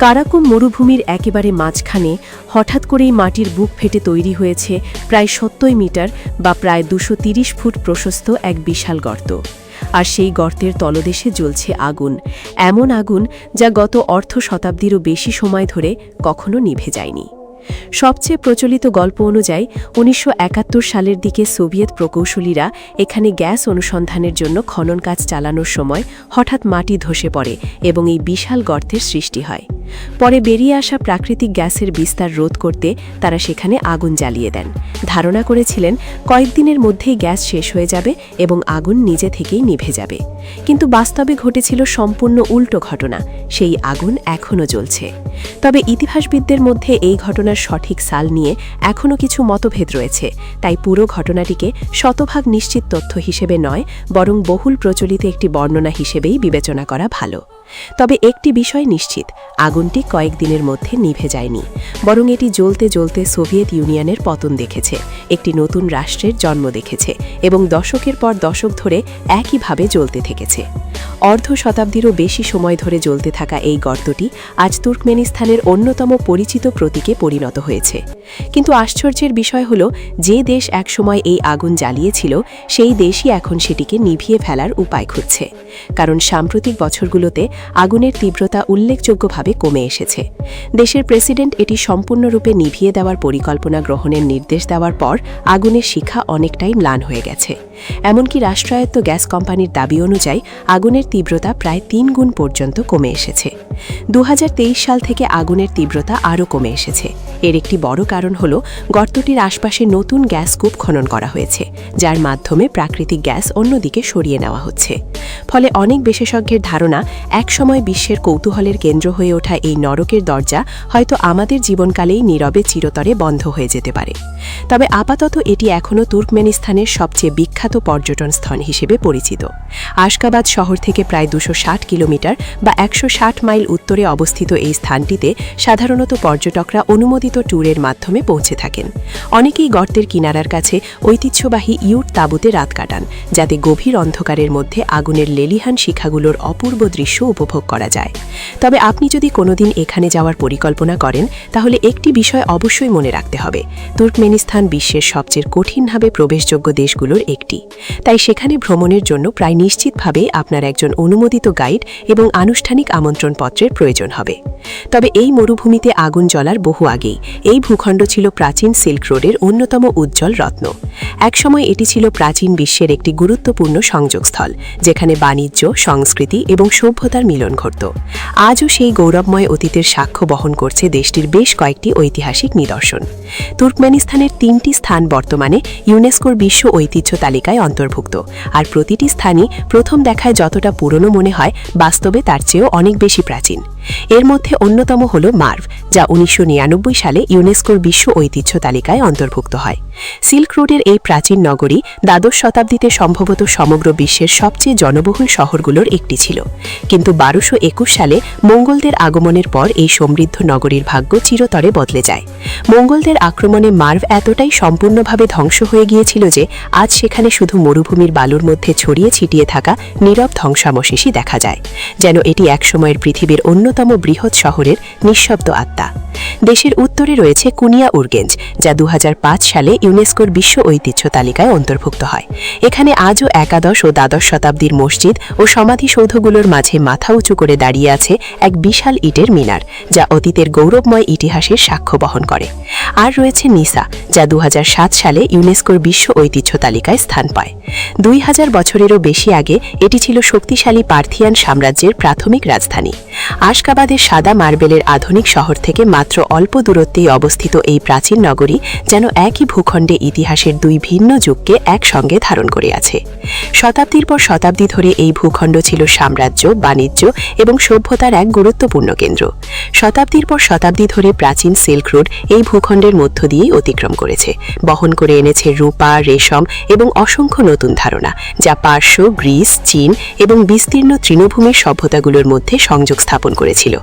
কারাকুম মরুভূমির একেবারে মাঝখানে হঠাৎ করেই মাটির বুক ফেটে তৈরি হয়েছে প্রায় 70 মিটার বা প্রায় 230 ফুট প্রশস্ত এক বিশাল গর্ত। আর সেই গর্তের তলদেশে জ্বলছে আগুন, এমন আগুন যা গত অর্ধ শতাব্দীরও বেশি সময় ধরে কখনো নিভে যায়নি। সবচেয়ে প্রচলিত গল্প অনুযায়ী 1971 সালের দিকে সোভিয়েত প্রকৌশলীরা এখানে গ্যাস অনুসন্ধানের জন্য খনন কাজ চালানোর সময় হঠাৎ মাটি ধসে পড়ে এবং এই বিশাল গর্তের সৃষ্টি হয়। পরে বেরিয়ে আসা প্রাকৃতিক গ্যাসের বিস্তার রোধ করতে তারা সেখানে আগুন জ্বালিয়ে দেন। ধারণা করেছিলেন কয়েকদিনের মধ্যেই গ্যাস শেষ হয়ে যাবে এবং আগুন নিজে থেকেই নিভে যাবে। কিন্তু বাস্তবে ঘটেছিল সম্পূর্ণ উল্টো ঘটনা, সেই আগুন এখনও জ্বলছে। তবে ইতিহাসবিদদের মধ্যে এই ঘটনার সঠিক সাল নিয়ে এখনও কিছু মতভেদ রয়েছে, তাই পুরো ঘটনাটিকে শতভাগ নিশ্চিত তথ্য হিসেবে নয়, বরং বহুল প্রচলিত একটি বর্ণনা হিসেবেই বিবেচনা করা ভালো। তবে একটি বিষয় নিশ্চিত, আগুনটি কয়েকদিনের মধ্যে নিভে যায়নি, বরং এটি জ্বলতে জ্বলতে সোভিয়েত ইউনিয়নের পতন দেখেছে, একটি নতুন রাষ্ট্রের জন্ম দেখেছে এবং দশকের পর দশক ধরে একইভাবে জ্বলতে থেকেছে। অর্ধ শতাব্দীরও বেশি সময় ধরে জ্বলতে থাকা এই গর্তটি আজ তুর্কমেনিস্তানের অন্যতম পরিচিত প্রতীকে পরিণত হয়েছে। কিন্তু আশ্চর্যের বিষয় হল, যে দেশ একসময় এই আগুন জ্বালিয়েছিল সেই দেশই এখন সেটিকে নিভিয়ে ফেলার উপায় খুঁজছে। কারণ সাম্প্রতিক বছরগুলোতে আগুনের তীব্রতা উল্লেখযোগ্যভাবে কমে এসেছে। দেশের প্রেসিডেন্ট এটি সম্পূর্ণরূপে নিভিয়ে দেওয়ার পরিকল্পনা গ্রহণের নির্দেশ দেওয়ার পর আগুনের শিখা অনেকটাই ম্লান হয়ে গেছে। এমনকি রাষ্ট্রায়ত্ত গ্যাস কোম্পানির দাবি অনুযায়ী আগুনের তীব্রতা প্রায় 3 গুণ পর্যন্ত কমে এসেছে। 2023 সাল থেকে আগুনের তীব্রতা আরও কমে এসেছে। এর একটি বড় কারণ হল গর্তটির আশপাশে নতুন গ্যাস কূপ খনন করা হয়েছে, যার মাধ্যমে প্রাকৃতিক গ্যাস অন্যদিকে সরিয়ে নেওয়া হচ্ছে। ফলে অনেক বিশেষজ্ঞের ধারণা, একসময় বিশ্বের কৌতূহলের কেন্দ্র হয়ে ওঠা এই নরকের দরজা হয়তো আমাদের জীবনকালেই নীরবে চিরতরে বন্ধ হয়ে যেতে পারে। তবে আপাতত এটি এখনও তুর্কমেনিস্তানের সবচেয়ে বিখ্যাত পর্যটন স্থল হিসেবে পরিচিত। আশগাবাদ শহর থেকে প্রায় 260 কিলোমিটার বা 160 মাইল উত্তরে অবস্থিত এই স্থানটিতে সাধারণত পর্যটকরা অনুমোদিত ট্যুরের মাধ্যমে পৌঁছে থাকেন। অনেকেই গর্তের কিনারার কাছে ঐতিহ্যবাহী ইউট তাঁবুতে রাত কাটান, যাতে গভীর অন্ধকারের মধ্যে আগুনের লেলিহান শিখাগুলোর অপূর্ব দৃশ্য উপভোগ করা যায়। তবে আপনি যদি কোনোদিন এখানে যাওয়ার পরিকল্পনা করেন, তাহলে একটি বিষয় অবশ্যই মনে রাখতে হবে, তুর্কমেনিস্তান বিশ্বের সবচেয়ে কঠিনভাবে প্রবেশযোগ্য দেশগুলোর একটি। তাই সেখানে ভ্রমণের জন্য প্রায় নিশ্চিতভাবেই আপনার একজন অনুমোদিত গাইড এবং আনুষ্ঠানিক আমন্ত্রণপত্রের প্রয়োজন হবে। তবে এই মরুভূমিতে আগুন জ্বলার বহু আগেই এই ভূখণ্ড ছিল প্রাচীন সিল্ক রোডের অন্যতম উজ্জ্বল রত্ন। একসময় এটি ছিল প্রাচীন বিশ্বের একটি গুরুত্বপূর্ণ সংযোগস্থল, যেখানে বাণিজ্য, সংস্কৃতি এবং সভ্যতার মিলন ঘটত। আজও সেই গৌরবময় অতীতের সাক্ষ্য বহন করছে দেশটির বেশ কয়েকটি ঐতিহাসিক নিদর্শন। তুর্কমেনিস্তানের 3টি স্থান বর্তমানে ইউনেস্কোর বিশ্ব ঐতিহ্য তালিকায় অন্তর্ভুক্ত, আর প্রতিটি স্থানই প্রথম দেখায় যতটা পুরনো মনে হয়, বাস্তবে তার চেয়েও অনেক বেশি প্রাচীন। এর মধ্যে অন্যতম হল মার্ভ, যা 1999 সালে ইউনেস্কোর বিশ্ব ঐতিহ্য তালিকায় অন্তর্ভুক্ত হয়। সিল্ক রোডের এই প্রাচীন নগরী দ্বাদশ শতাব্দীতে সম্ভবত সমগ্র বিশ্বের সবচেয়ে জনবহুল শহরগুলোর একটি ছিল, কিন্তু 1221 সালে মঙ্গলদের আগমনের পর এই সমৃদ্ধ নগরীর ভাগ্য চিরতরে বদলে যায়। মঙ্গলদের আক্রমণে মার্ভ এতটাই সম্পূর্ণভাবে ধ্বংস হয়ে গিয়েছিল যে আজ সেখানে শুধু মরুভূমির বালুর মধ্যে ছড়িয়ে ছিটিয়ে থাকা নীরব ধ্বংসাবশেষই দেখা যায়, যেন এটি একসময়ের পৃথিবীর অন্যতম বৃহৎ শহরের নিঃশব্দ আত্মা। দেশের উত্তরে রয়েছে কুনিয়া উরগেঞ্জ, যা 2005 সালে ইউনেস্কোর বিশ্ব ঐতিহ্য তালিকায় অন্তর্ভুক্ত হয়। এখানে আজও একাদশ ও দ্বাদশ শতাব্দীর মসজিদ ও সমাধিসৌধগুলোর মাঝে মাথা উঁচু করে দাঁড়িয়ে আছে এক বিশাল ইটের মিনার, যা অতীতের গৌরবময় ইতিহাসের সাক্ষ্য বহন করে। আর রয়েছে নিসা, যা 2007 সালে ইউনেস্কোর বিশ্ব ঐতিহ্য তালিকায় স্থান পায়। 2000 বছরেরও বেশি আগে এটি ছিল শক্তিশালী পার্থিয়ান সাম্রাজ্যের প্রাথমিক রাজধানী। আশকাবাদের সাদা মার্বেলের আধুনিক শহর থেকে মাত্র অল্প দূরত্বেই অবস্থিত এই প্রাচীন নগরী যেন একই ভূখণ্ডে ইতিহাসের দুই ভিন্ন যুগকে একসঙ্গে ধারণ করে আছে। শতাব্দীর পর শতাব্দী ধরে এই ভূখণ্ড ছিল সাম্রাজ্য, বাণিজ্য এবং সভ্যতার এক গুরুত্বপূর্ণ কেন্দ্র। শতাব্দীর পর শতাব্দী ধরে প্রাচীন সিল্ক রোড এই ভূখণ্ডের মধ্য দিয়েই অতিক্রম করেছে, বহন করে এনেছে রূপা, রেশম এবং অসংখ্য নতুন ধারণা, যা পার্শ্ব, গ্রিস, চীন এবং বিস্তীর্ণ তৃণভূমির সভ্যতাগুলোর মধ্যে সংযোগ স্থাপন করেছিল।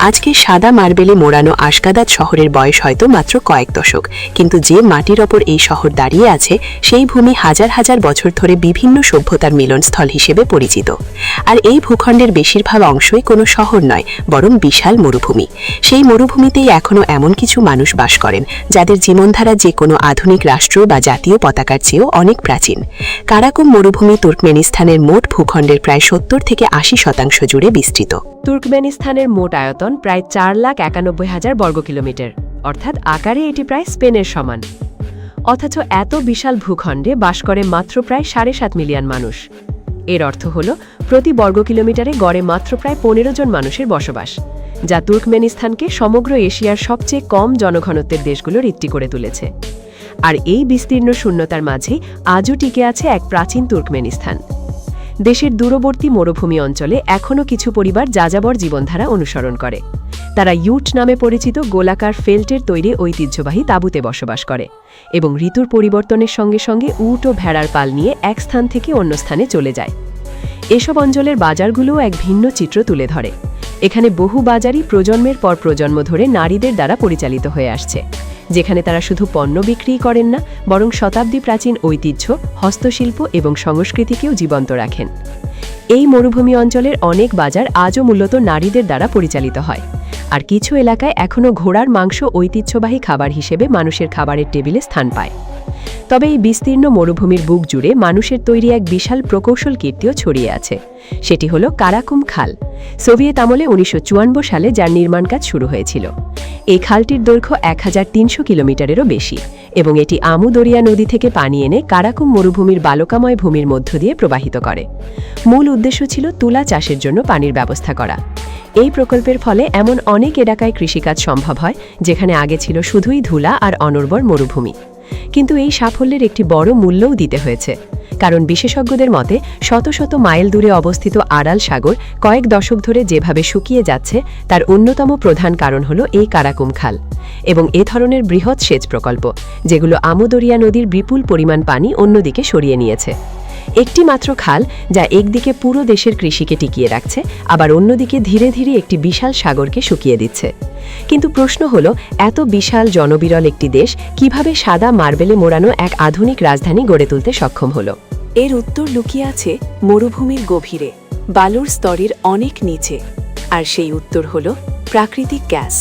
আজকে সাদা মার্বেলে মোড়ানো আশগাদাত শহরের বয়স হয়তো মাত্র কয়েক দশক, কিন্তু যে মাটির ওপর এই শহর দাঁড়িয়ে আছে সেই ভূমি হাজার হাজার বছর ধরে বিভিন্ন সভ্যতার মিলনস্থল হিসেবে পরিচিত। আর এই ভূখণ্ডের বেশিরভাগ অংশই কোনো শহর নয়, বরং বিশাল মরুভূমি। সেই মরুভূমিতেই এখনও এমন কিছু মানুষ বাস করেন যাদের জীবনধারা যে কোনো আধুনিক রাষ্ট্র বা জাতীয় পতাকার চেয়েও অনেক প্রাচীন। কারাকুম মরুভূমি তুর্কমেনিস্তানের মোট ভূখণ্ডের প্রায় 70 থেকে 80% জুড়ে বিস্তৃত। তুর্কমেনিস্তানের মোট আয়তন প্রায় 4,91,000 বর্গ কিলোমিটার, অর্থাৎ আকারে এটি প্রায় স্পেনের সমান। অথচ এত বিশাল ভূখণ্ডে বাস করে মাত্র প্রায় 7.5 মিলিয়ন মানুষ। এর অর্থ হল প্রতি বর্গ কিলোমিটারে গড়ে মাত্র প্রায় 15 জন মানুষের বসবাস, যা তুর্কমেনিস্তানকে সমগ্র এশিয়ার সবচেয়ে কম জনঘনত্বের দেশগুলোর একটি করে তুলেছে। আর এই বিস্তীর্ণ শূন্যতার মাঝেই আজও টিকে আছে এক প্রাচীন তুর্কমেনিস্তান। দেশের দূরবর্তী মরুভূমি অঞ্চলে এখনও কিছু পরিবার যাযাবর জীবনধারা অনুসরণ করে। তারা ইউট নামে পরিচিত গোলাকার ফেল্টের তৈরি ঐতিহ্যবাহী তাঁবুতে বসবাস করে এবং ঋতুর পরিবর্তনের সঙ্গে সঙ্গে উট ও ভেড়ার পাল নিয়ে এক স্থান থেকে অন্য স্থানে চলে যায়। এসব অঞ্চলের বাজারগুলোও এক ভিন্ন চিত্র তুলে ধরে। এখানে বহু বাজারই প্রজন্মের পর প্রজন্ম ধরে নারীদের দ্বারা পরিচালিত হয়ে আসছে, যেখানে তারা শুধু পণ্য বিক্রি করেন না, বরং শতাব্দী প্রাচীন ঐতিহ্য, হস্তশিল্প এবং সংস্কৃতিকেও জীবন্ত রাখেন। এই মরুভূমি অঞ্চলের অনেক বাজার আজও মূলত নারীদের দ্বারা পরিচালিত হয়, আর কিছু এলাকায় এখনও ঘোড়ার মাংস ঐতিহ্যবাহী খাবার হিসেবে মানুষের খাবারের টেবিলে স্থান পায়। তবে এই বিস্তীর্ণ মরুভূমির বুক জুড়ে মানুষের তৈরি এক বিশাল প্রকৌশল কীর্তিও ছড়িয়ে আছে। সেটি হল কারাকুম খাল। সোভিয়েত আমলে 1954 সালে যার নির্মাণ কাজ শুরু হয়েছিল। এই খালটির দৈর্ঘ্য 1300 কিলোমিটারেরও বেশি এবং এটি আমু দরিয়া নদী থেকে পানি এনে কারাকুম মরুভূমির বালুকাময় ভূমির মধ্য দিয়ে প্রবাহিত করে। মূল উদ্দেশ্য ছিল তুলা চাষের জন্য পানির ব্যবস্থা করা। এই প্রকল্পের ফলে এমন অনেক এলাকায় কৃষিকাজ সম্ভব হয় যেখানে আগে ছিল শুধুই ধুলা আর অনুর্বর মরুভূমি। কিন্তু এই সাফল্যের একটি বড় মূল্যও দিতে হয়েছে, কারণ বিশেষজ্ঞদের মতে শত শত মাইল দূরে অবস্থিত আরাল সাগর কয়েক দশক ধরে যেভাবে শুকিয়ে যাচ্ছে তার অন্যতম প্রধান কারণ হল এই কারাকুম খাল এবং এ ধরনের বৃহৎ সেচ প্রকল্প, যেগুলো আমু দরিয়া নদীর বিপুল পরিমাণ পানি অন্যদিকে সরিয়ে নিয়েছে। একটি মাত্র খাল যা একদিকে পুরো দেশের কৃষিকে টিকিয়ে রাখছে, আবার অন্যদিকে ধীরে ধীরে একটি বিশাল সাগরকে শুকিয়ে দিচ্ছে। কিন্তু প্রশ্ন হলো, এত বিশাল জনবিরল একটি দেশ কিভাবে সাদা মার্বেলে মোড়ানো এক আধুনিক রাজধানী গড়ে তুলতে সক্ষম হলো? এর উত্তর লুকিয়ে আছে মরুভূমির গভীরে, বালুর স্তরের অনেক নিচে। আর সেই উত্তর হল প্রাকৃতিক গ্যাস।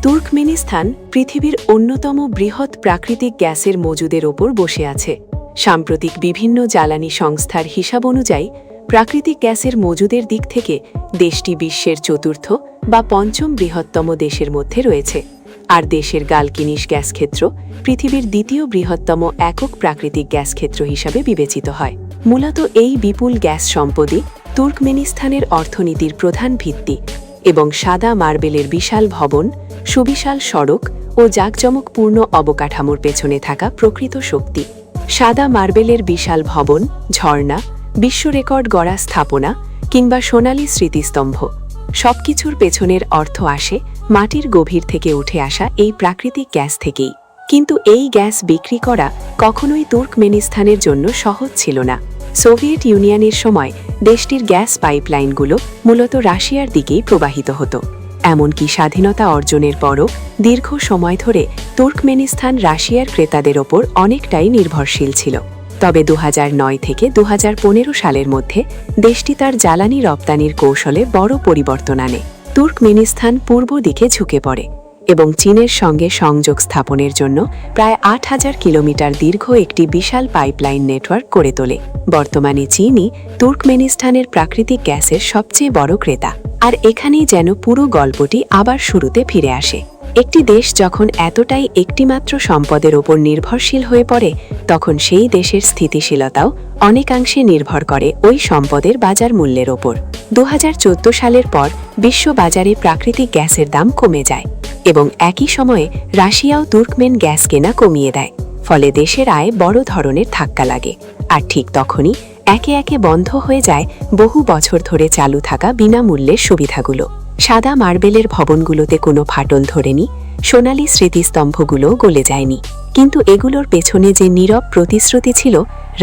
তুর্কমেনিস্তান পৃথিবীর অন্যতম বৃহৎ প্রাকৃতিক গ্যাসের মজুদের ওপর বসে আছে। সাম্প্রতিক বিভিন্ন জ্বালানি সংস্থার হিসাব অনুযায়ী প্রাকৃতিক গ্যাসের মজুদের দিক থেকে দেশটি বিশ্বের চতুর্থ বা পঞ্চম বৃহত্তম দেশের মধ্যে রয়েছে। আর দেশের গালকিনিস গ্যাস ক্ষেত্র পৃথিবীর দ্বিতীয় বৃহত্তম একক প্রাকৃতিক গ্যাস ক্ষেত্র হিসাবে বিবেচিত হয়। মূলত এই বিপুল গ্যাস সম্পদই তুর্কমেনিস্তানের অর্থনীতির প্রধান ভিত্তি এবং সাদা মার্বেলের বিশাল ভবন, সুবিশাল সড়ক ও জাঁকজমকপূর্ণ অবকাঠামোর পেছনে থাকা প্রকৃত শক্তি। সাদা মার্বেলের বিশাল ভবন, ঝর্ণা, বিশ্ব রেকর্ড গড়া স্থাপনা কিংবা সোনালী স্মৃতিস্তম্ভ, সবকিছুর পেছনের অর্থ আসে মাটির গভীর থেকে উঠে আসা এই প্রাকৃতিক গ্যাস থেকেই। কিন্তু এই গ্যাস বিক্রি করা কখনোই তুর্কমেনিস্তানের জন্য সহজ ছিল না। সোভিয়েত ইউনিয়নের সময় দেশটির গ্যাস পাইপলাইনগুলো মূলত রাশিয়ার দিকেই প্রবাহিত হতো। এমনকি স্বাধীনতা অর্জনের পরও দীর্ঘ সময় ধরে তুর্কমেনিস্তান রাশিয়ার ক্রেতাদের ওপর অনেকটাই নির্ভরশীল ছিল। তবে 2009 থেকে 2015 সালের মধ্যে দেশটি তার জ্বালানি রপ্তানির কৌশলে বড় পরিবর্তন আনে। তুর্কমেনিস্তান পূর্ব দিকে ঝুঁকে পড়ে এবং চীনের সঙ্গে সংযোগ স্থাপনের জন্য প্রায় 8000 কিলোমিটার দীর্ঘ একটি বিশাল পাইপলাইন নেটওয়ার্ক গড়ে তোলে। বর্তমানে চীনই তুর্কমেনিস্তানের প্রাকৃতিক গ্যাসের সবচেয়ে বড় ক্রেতা। আর এখানেই যেন পুরো গল্পটি আবার শুরুতে ফিরে আসে। একটি দেশ যখন এতটাই একটিমাত্র সম্পদের ওপর নির্ভরশীল হয়ে পড়ে, তখন সেই দেশের স্থিতিশীলতাও অনেকাংশে নির্ভর করে ওই সম্পদের বাজার মূল্যের ওপর। 2014 সালের পর বিশ্ববাজারে প্রাকৃতিক গ্যাসের দাম কমে যায় এবং একই সময়ে রাশিয়াও তুর্কমেন গ্যাস কেনা কমিয়ে দেয়। ফলে দেশের আয়ে বড় ধরনের ধাক্কা লাগে। আর ঠিক তখনই একে একে বন্ধ হয়ে যায় বহু বছর ধরে চালু থাকা বিনামূল্যের সুবিধাগুলো। সাদা মার্বেলের ভবনগুলোতে কোনো ফাটল ধরেনি, সোনালি স্মৃতিস্তম্ভগুলো গলে যায়নি। কিন্তু এগুলোর পেছনে যে নীরব প্রতিশ্রুতি ছিল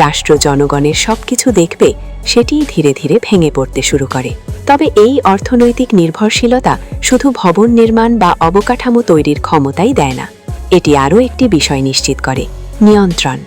রাষ্ট্র জনগণের সবকিছু দেখবে, সেটিই ধীরে ধীরে ভেঙে পড়তে শুরু করে। তবে এই অর্থনৈতিক নির্ভরশীলতা শুধু ভবন নির্মাণ বা অবকাঠামো তৈরির ক্ষমতাই দেয় না, এটি আরও একটি বিষয় নিশ্চিত করে: নিয়ন্ত্রণ।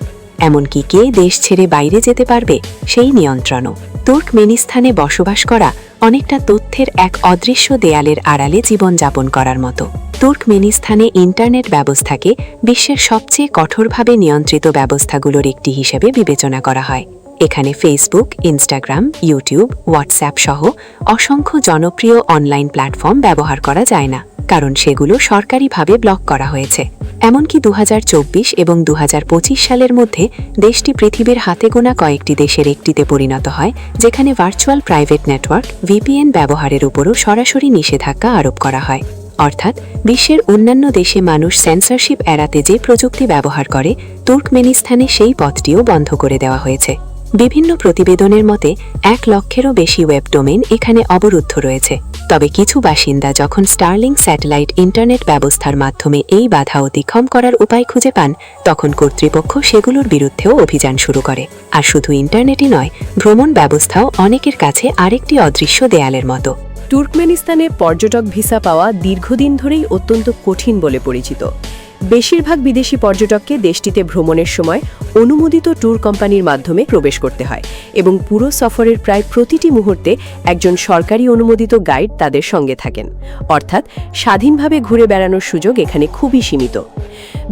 এমনকি কে দেশ ছেড়ে বাইরে যেতে পারবে সেই নিয়ন্ত্রণও। তুর্কমেনিস্তানে বসবাস করা অনেকটা তথ্যের এক অদৃশ্য দেয়ালের আড়ালে জীবনযাপন করার মতো। তুর্কমেনিস্তানে ইন্টারনেট ব্যবস্থাকে বিশ্বের সবচেয়ে কঠোরভাবে নিয়ন্ত্রিত ব্যবস্থাগুলোর একটি হিসেবে বিবেচনা করা হয়। এখানে ফেসবুক, ইনস্টাগ্রাম, ইউটিউব, হোয়াটসঅ্যাপ সহ অসংখ্য জনপ্রিয় অনলাইন প্ল্যাটফর্ম ব্যবহার করা যায় না, কারণ সেগুলো সরকারিভাবে ব্লক করা হয়েছে। এমনকি 2024 এবং 2025 সালের মধ্যে দেশটি পৃথিবীর হাতে গোনা কয়েকটি দেশের একটিতে পরিণত হয় যেখানে ভার্চুয়াল প্রাইভেট নেটওয়ার্ক VPN ব্যবহারের উপরও সরাসরি নিষেধাজ্ঞা আরোপ করা হয়। অর্থাৎ বিশ্বের অন্যান্য দেশে মানুষ সেন্সরশিপ এড়াতে যে প্রযুক্তি ব্যবহার করে, তুর্কমেনিস্তানে সেই পথটিও বন্ধ করে দেওয়া হয়েছে। বিভিন্ন প্রতিবেদনের মতে 1 লক্ষেরও বেশি ওয়েব ডোমেন এখানে অবরুদ্ধ রয়েছে। তবে কিছু বাসিন্দা যখন স্টারলিংক স্যাটেলাইট ইন্টারনেট ব্যবস্থার মাধ্যমে এই বাধা অতিক্রম করার উপায় খুঁজে পান, তখন কর্তৃপক্ষ সেগুলোর বিরুদ্ধেও অভিযান শুরু করে। আর শুধু ইন্টারনেটই নয়, ভ্রমণ ব্যবস্থাও অনেকের কাছে আরেকটি অদৃশ্য দেয়ালের মতো। তুর্কমেনিস্তানে পর্যটক ভিসা পাওয়া দীর্ঘদিন ধরেই অত্যন্ত কঠিন বলে পরিচিত। বেশিরভাগ বিদেশি পর্যটককে দেশটিতে ভ্রমণের সময় অনুমোদিত ট্যুর কোম্পানির মাধ্যমে প্রবেশ করতে হয় এবং পুরো সফরের প্রায় প্রতিটি মুহূর্তে একজন সরকারি অনুমোদিত গাইড তাদের সঙ্গে থাকেন। অর্থাৎ স্বাধীনভাবে ঘুরে বেড়ানোর সুযোগ এখানে খুবই সীমিত।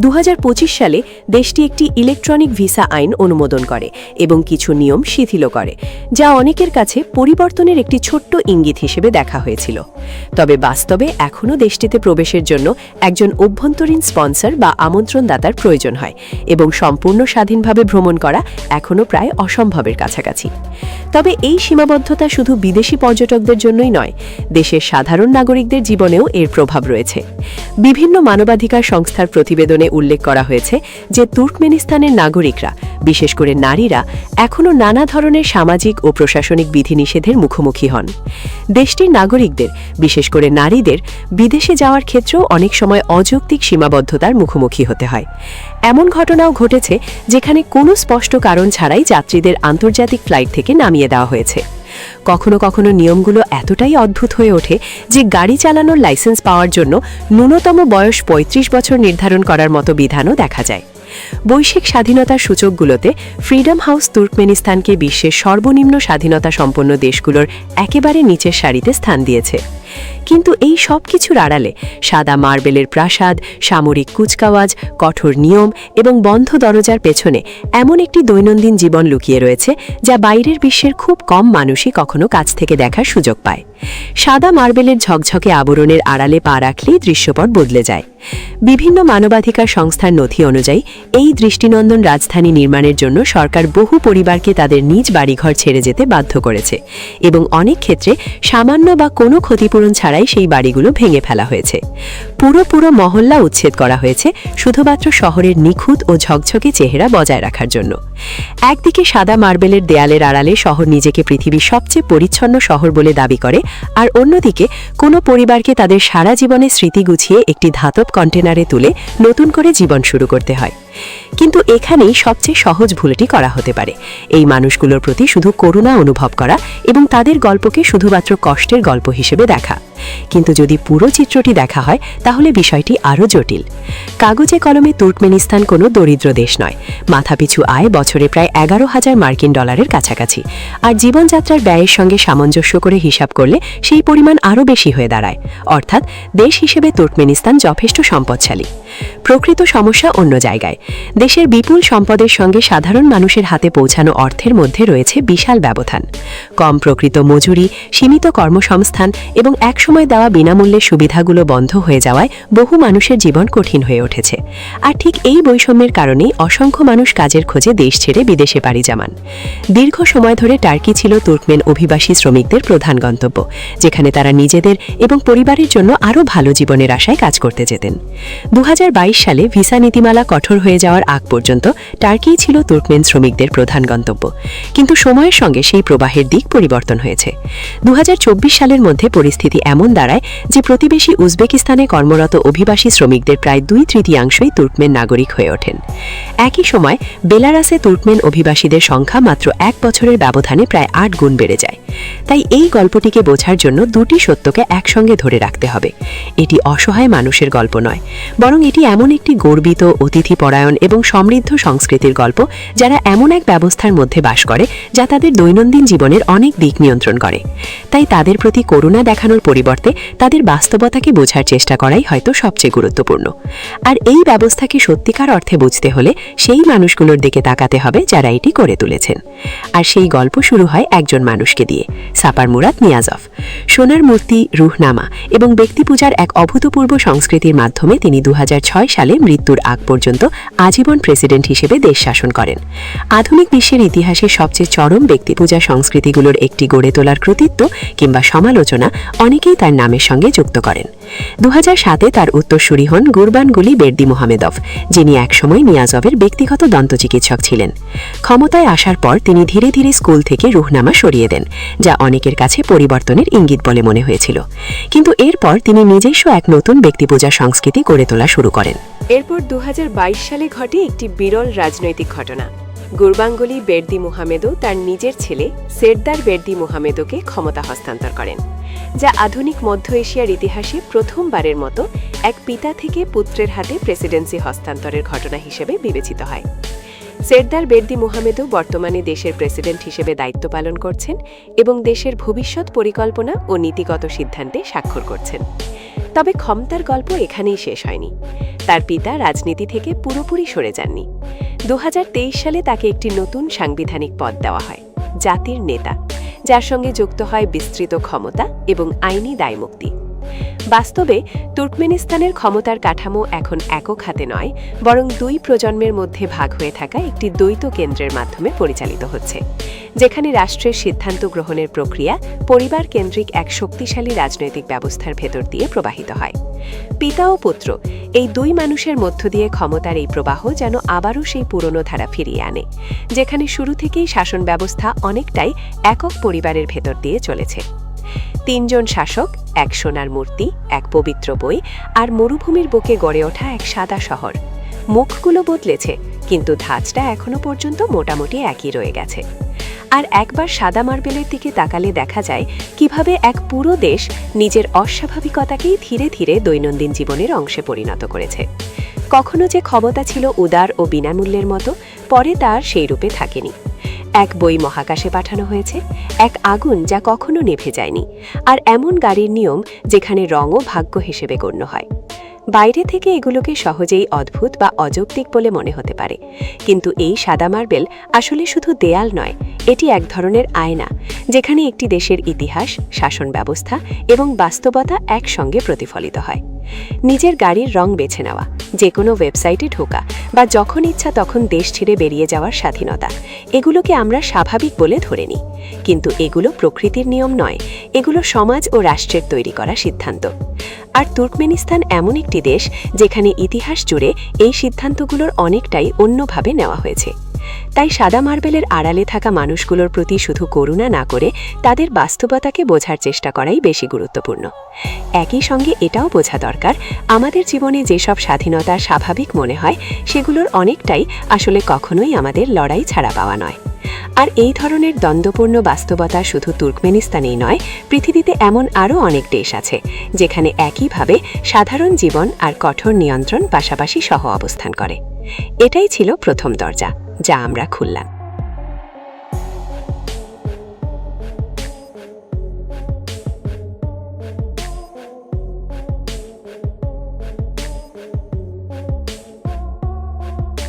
2025 সালে দেশটি একটি ইলেকট্রনিক ভিসা আইন অনুমোদন করে এবং কিছু নিয়ম শিথিল করে, যা অনেকের কাছে পরিবর্তনের একটি ছোট্ট ইঙ্গিত হিসেবে দেখা হয়েছিল। তবে বাস্তবে এখনও দেশটিতে প্রবেশের জন্য একজন অভ্যন্তরীণ স্পন্সর বা আমন্ত্রণদাতার প্রয়োজন হয় এবং সম্পূর্ণ স্বাধীনভাবে ভ্রমণ করা এখনও প্রায় অসম্ভবের কাছাকাছি। তবে এই সীমাবদ্ধতা শুধু বিদেশি পর্যটকদের জন্যই নয়, দেশের সাধারণ নাগরিকদের জীবনেও এর প্রভাব রয়েছে। বিভিন্ন মানবাধিকার সংস্থার প্রতিবেদনে উল্লেখ করা হয়েছে যে তুর্কমেনিস্তানের নাগরিকরা, বিশেষ করে নারীরা, এখনও নানা ধরনের সামাজিক ও প্রশাসনিক বিধিনিষেধের মুখোমুখি হন। দেশটির নাগরিকদের, বিশেষ করে নারীদের, বিদেশে যাওয়ার ক্ষেত্রেও অনেক সময় অযৌক্তিক সীমাবদ্ধতার মুখোমুখি হতে হয়। এমন ঘটনাও ঘটেছে যেখানে কোনো স্পষ্ট কারণ ছাড়াই যাত্রীদের আন্তর্জাতিক ফ্লাইট থেকে নামিয়ে দেওয়া হয়েছে। কখনো কখনো নিয়মগুলো এতটাই অদ্ভুত হয়ে ওঠে যে গাড়ি চালানোর লাইসেন্স পাওয়ার জন্য ন্যূনতম বয়স 35 বছর নির্ধারণ করার মতো বিধানও দেখা যায়। বৈশ্বিক স্বাধীনতার সূচকগুলোতে ফ্রিডম হাউস তুর্কমেনিস্তানকে বিশ্বের সর্বনিম্ন স্বাধীনতা সম্পন্ন দেশগুলোর একেবারে নিচের সারিতে স্থান দিয়েছে। কিন্তু এই সব কিছুর আড়ালে সাদা মার্বেলের প্রাসাদ, সামরিক কুচকাওয়াজ, কঠোর নিয়ম এবং বন্ধ দরজার পেছনে এমন একটি দৈনন্দিন জীবন লুকিয়ে রয়েছে যা বাইরের বিশ্বের খুব কম মানুষই কখনো কাছ থেকে দেখার সুযোগ পায়। সাদা মার্বেলের ঝকঝকে আবরণের আড়ালে পা রাখলেই দৃশ্যপট বদলে যায়। বিভিন্ন মানবাধিকার সংস্থার নথি অনুযায়ী এই দৃষ্টিনন্দন রাজধানী নির্মাণের জন্য সরকার বহু পরিবারকে তাদের নিজ বাড়িঘর ছেড়ে যেতে বাধ্য করেছে এবং অনেক ক্ষেত্রে সামান্য বা কোনো ক্ষতিপূরণ ছাড়াই সেই বাড়িগুলো ভেঙে ফেলা হয়েছে। পুরো পুরো মহল্লা উচ্ছেদ করা হয়েছে শুধুমাত্র শহরের নিখুঁত ও ঝকঝকে চেহারা বজায় রাখার জন্য। একদিকে সাদা মার্বেলের দেয়ালের আড়ালে শহর নিজেকে পৃথিবীর সবচেয়ে পরিচ্ছন্ন শহর বলে দাবি করে, আর অন্যদিকে কোনো পরিবারকে তাদের সারা জীবনের স্মৃতি গুছিয়ে একটি ধাতব কন্টেনারে তুলে নতুন করে জীবন শুরু করতে হয়। কিন্তু এখানেই সবচেয়ে সহজ ভুলটি করা হতে পারে, এই মানুষগুলোর প্রতি শুধু করুণা অনুভব করা এবং তাদের গল্পকে শুধুমাত্র কষ্টের গল্প হিসেবে দেখা। কিন্তু যদি পুরো চিত্রটি দেখা হয় তাহলে বিষয়টি আরও জটিল। কাগজে কলমে তুর্কমেনিস্তান কোনো দরিদ্র দেশ নয়। মাথাপিছু আয় বছরে প্রায় 11,000 মার্কিন ডলারের কাছাকাছি, আর জীবনযাত্রার ব্যয়ের সঙ্গে সামঞ্জস্য করে হিসাব করলে সেই পরিমাণ আরও বেশি হয়ে দাঁড়ায়। অর্থাৎ দেশ হিসেবে তুর্কমেনিস্তান যথেষ্ট সম্পদশালী। প্রকৃত সমস্যা অন্য জায়গায়। দেশের বিপুল সম্পদের সঙ্গে সাধারণ মানুষের হাতে পৌঁছানো অর্থের মধ্যে রয়েছে বিশাল ব্যবধান। কম প্রকৃত মজুরি, সীমিত কর্মসংস্থান এবং একসময় দেওয়া বিনামূল্যে সুবিধাগুলো বন্ধ হয়ে যাওয়ায় বহু মানুষের জীবন কঠিন হয়ে উঠেছে। আর ঠিক এই বৈষম্যের কারণেই অসংখ্য মানুষ কাজের খোঁজে দেশ ছেড়ে বিদেশে পাড়ি জমান। দীর্ঘ সময় ধরে টার্কি ছিল তুর্কমেন অভিবাসী শ্রমিকদের প্রধান গন্তব্য, যেখানে তারা নিজেদের এবং পরিবারের জন্য আরও ভালো জীবনের আশায় কাজ করতে যেতেন। 2022 সালে ভিসা নীতিমালা কঠোর হয়ে যাওয়ার আগ পর্যন্ত টার্কি ছিল তুর্কমেন শ্রমিকদের প্রধান গন্তব্য, কিন্তু সময়ের সঙ্গে সেই প্রবাহের দিক পরিবর্তন হয়েছে। 2024 সালের মধ্যে পরিস্থিতি এমন দাঁড়ায় যে প্রতিবেশী উজবেকিস্তানে কর্মরত অভিবাসী শ্রমিকদের প্রায় 2/3 তুর্কমেন নাগরিক হয়ে ওঠেন। একই সময় বেলারাসে তুর্কমেন অভিবাসীদের সংখ্যা মাত্র 1 বছরের ব্যবধানে প্রায় 8 গুণ বেড়ে যায়। তাই এই গল্পটিকে বোঝার জন্য দুটি সত্যকে একসঙ্গে ধরে রাখতে হবে। এটি অসহায় মানুষের গল্প নয়, বরং এটি এমন একটি গর্বিত, অতিথিপরায়ণ এবং সমৃদ্ধ সংস্কৃতির গল্প যারা এমন এক ব্যবস্থার মধ্যে বাস করে যা তাদের দৈনন্দিন জীবনের অনেক দিক নিয়ন্ত্রণ করে। তাই তাদের প্রতি করুণা দেখানোর পরিবর্তে তাদের বাস্তবতাকে বোঝার চেষ্টা করাই হয়তো সবচেয়ে গুরুত্বপূর্ণ। আর এই ব্যবস্থাকে সত্যিকার অর্থে বুঝতে হলে সেই মানুষগুলোর দিকে তাকাতে হবে যারা এটি করে তুলেছেন। আর সেই গল্প শুরু হয় একজন মানুষকে দিয়ে, সাপার মুরাদ নিয়াজভ। সোনার মূর্তি, রুহনামা এবং ব্যক্তিপূজার এক অভূতপূর্ব সংস্কৃতির মাধ্যমে তিনি 2006 সালে মৃত্যুর আগ পর্যন্ত আজীবন প্রেসিডেন্ট হিসেবে দেশ শাসন করেন। আধুনিক বিশ্বের ইতিহাসে সবচেয়ে চরম ব্যক্তিপূজা সংস্কৃতিগুলোর একটি গড়ে তোলার কৃতিত্ব কিংবা সমালোচনা অনেকেই তার নামের সঙ্গে যুক্ত করেন। 2007-এ তার উত্তরসূরি হন গুরবানগুলি বের্দিমুহামেদভ, যিনি একসময় নিয়াজভের ব্যক্তিগত দন্তচিকিৎসক ছিলেন। ক্ষমতায় আসার পর তিনি ধীরে ধীরে স্কুল থেকে রুহনামা সরিয়ে দেন, যা অনেকের কাছে পরিবর্তনের ইঙ্গিত বলে মনে হয়েছিল। কিন্তু এরপর তিনি নিজস্ব এক নতুন ব্যক্তিপূজা সংস্কৃতি গড়ে তোলা শুরু করেন। এরপর 2022 সালে ঘটে একটি বিরল রাজনৈতিক ঘটনা। গুরবাঙ্গুলি বের্দিমুহামেদও তার নিজের ছেলে সেরদার বের্দিমুহামেদকে ক্ষমতা হস্তান্তর করেন, যা আধুনিক মধ্য এশিয়ার ইতিহাসে প্রথমবারের মতো এক পিতা থেকে পুত্রের হাতে প্রেসিডেন্সি হস্তান্তরের ঘটনা হিসেবে বিবেচিত হয়। সেরদার বের্দিমুহামেদও বর্তমানে দেশের প্রেসিডেন্ট হিসেবে দায়িত্ব পালন করছেন এবং দেশের ভবিষ্যৎ পরিকল্পনা ও নীতিগত সিদ্ধান্তে স্বাক্ষর করছেন। তবে ক্ষমতার গল্প এখানেই শেষ হয়নি। তার পিতা রাজনীতি থেকে পুরোপুরি সরে যাননি। 2023 সালে তাকে একটি নতুন সাংবিধানিক পদ দেওয়া হয়, জাতির নেতা, যার সঙ্গে যুক্ত হয় বিস্তৃত ক্ষমতা এবং আইনি দায়মুক্তি। বাস্তবে তুর্কমেনিস্তানের ক্ষমতার কাঠামো এখন একক হাতে নয়, বরং দুই প্রজন্মের মধ্যে ভাগ হয়ে থাকা একটি দ্বৈত কেন্দ্রের মাধ্যমে পরিচালিত হচ্ছে, যেখানে রাষ্ট্রের সিদ্ধান্ত গ্রহণের প্রক্রিয়া পরিবার কেন্দ্রিক এক শক্তিশালী রাজনৈতিক ব্যবস্থার ভেতর দিয়ে প্রবাহিত হয়। পিতা ও পুত্র, এই দুই মানুষের মধ্য দিয়ে ক্ষমতার এই প্রবাহ যেন আবারও সেই পুরনো ধারা ফিরিয়ে আনে, যেখানে শুরু থেকেই শাসন ব্যবস্থা অনেকটাই একক পরিবারের ভেতর দিয়ে চলেছে। 3 জন শাসক, এক সোনার মূর্তি, এক পবিত্র বই আর মরুভূমির বুকে গড়ে ওঠা এক সাদা শহর। মুখগুলো বদলেছে, কিন্তু ধাঁচটা এখনো পর্যন্ত মোটামুটি একই রয়ে গেছে। আর একবার সাদা মার্বেলের দিকে তাকালে দেখা যায় কিভাবে এক পুরো দেশ নিজের অস্বাভাবিকতাকেই ধীরে ধীরে দৈনন্দিন জীবনের অংশে পরিণত করেছে। কখনো যে ক্ষমতা ছিল উদার ও বিনামূল্যের মতো, পরে তার সেই রূপে থাকেনি। এক বই মহাকাশে পাঠানো হয়েছে, এক আগুন যা কখনো নেভে যায়নি, আর এমন গাড়ির নিয়ম যেখানে রঙও ভাগ্য হিসেবে গণ্য হয়। বাইরে থেকে এগুলোকে সহজেই অদ্ভুত বা অযৌক্তিক বলে মনে হতে পারে, কিন্তু এই সাদা মার্বেল আসলে শুধু দেয়াল নয়, এটি এক ধরনের আয়না, যেখানে একটি দেশের ইতিহাস, শাসন ব্যবস্থা এবং বাস্তবতা একসঙ্গে প্রতিফলিত হয়। নিজের গাড়ির রং বেছে নেওয়া, যে কোনো ওয়েবসাইটে ঢোকা বা যখন ইচ্ছা তখন দেশ ছেড়ে বেরিয়ে যাওয়ার স্বাধীনতা, এগুলোকে আমরা স্বাভাবিক বলে ধরে নিই, কিন্তু এগুলো প্রকৃতির নিয়ম নয়, এগুলো সমাজ ও রাষ্ট্রের তৈরি করা সিদ্ধান্ত। আর তুর্কমেনিস্তান এমন একটি দেশ যেখানে ইতিহাস জুড়ে এই সিদ্ধান্তগুলোর অনেকটাই অন্যভাবে নেওয়া হয়েছে। তাই সাদা মার্বেলের আড়ালে থাকা মানুষগুলোর প্রতি শুধু করুণা না করে তাদের বাস্তবতাকে বোঝার চেষ্টা করাই বেশি গুরুত্বপূর্ণ। একই সঙ্গে এটাও বোঝা দরকার, আমাদের জীবনে যেসব স্বাধীনতা স্বাভাবিক মনে হয় সেগুলোর অনেকটাই আসলে কখনোই আমাদের লড়াই ছাড়া পাওয়া নয়। আর এই ধরনের দ্বন্দ্বপূর্ণ বাস্তবতা শুধু তুর্কমেনিস্তানেই নয়, পৃথিবীতে এমন আরও অনেক দেশ আছে যেখানে একইভাবে সাধারণ জীবন আর কঠোর নিয়ন্ত্রণ পাশাপাশি সহ অবস্থান করে। এটাই ছিল প্রথম দরজা যা আমরা খুললাম।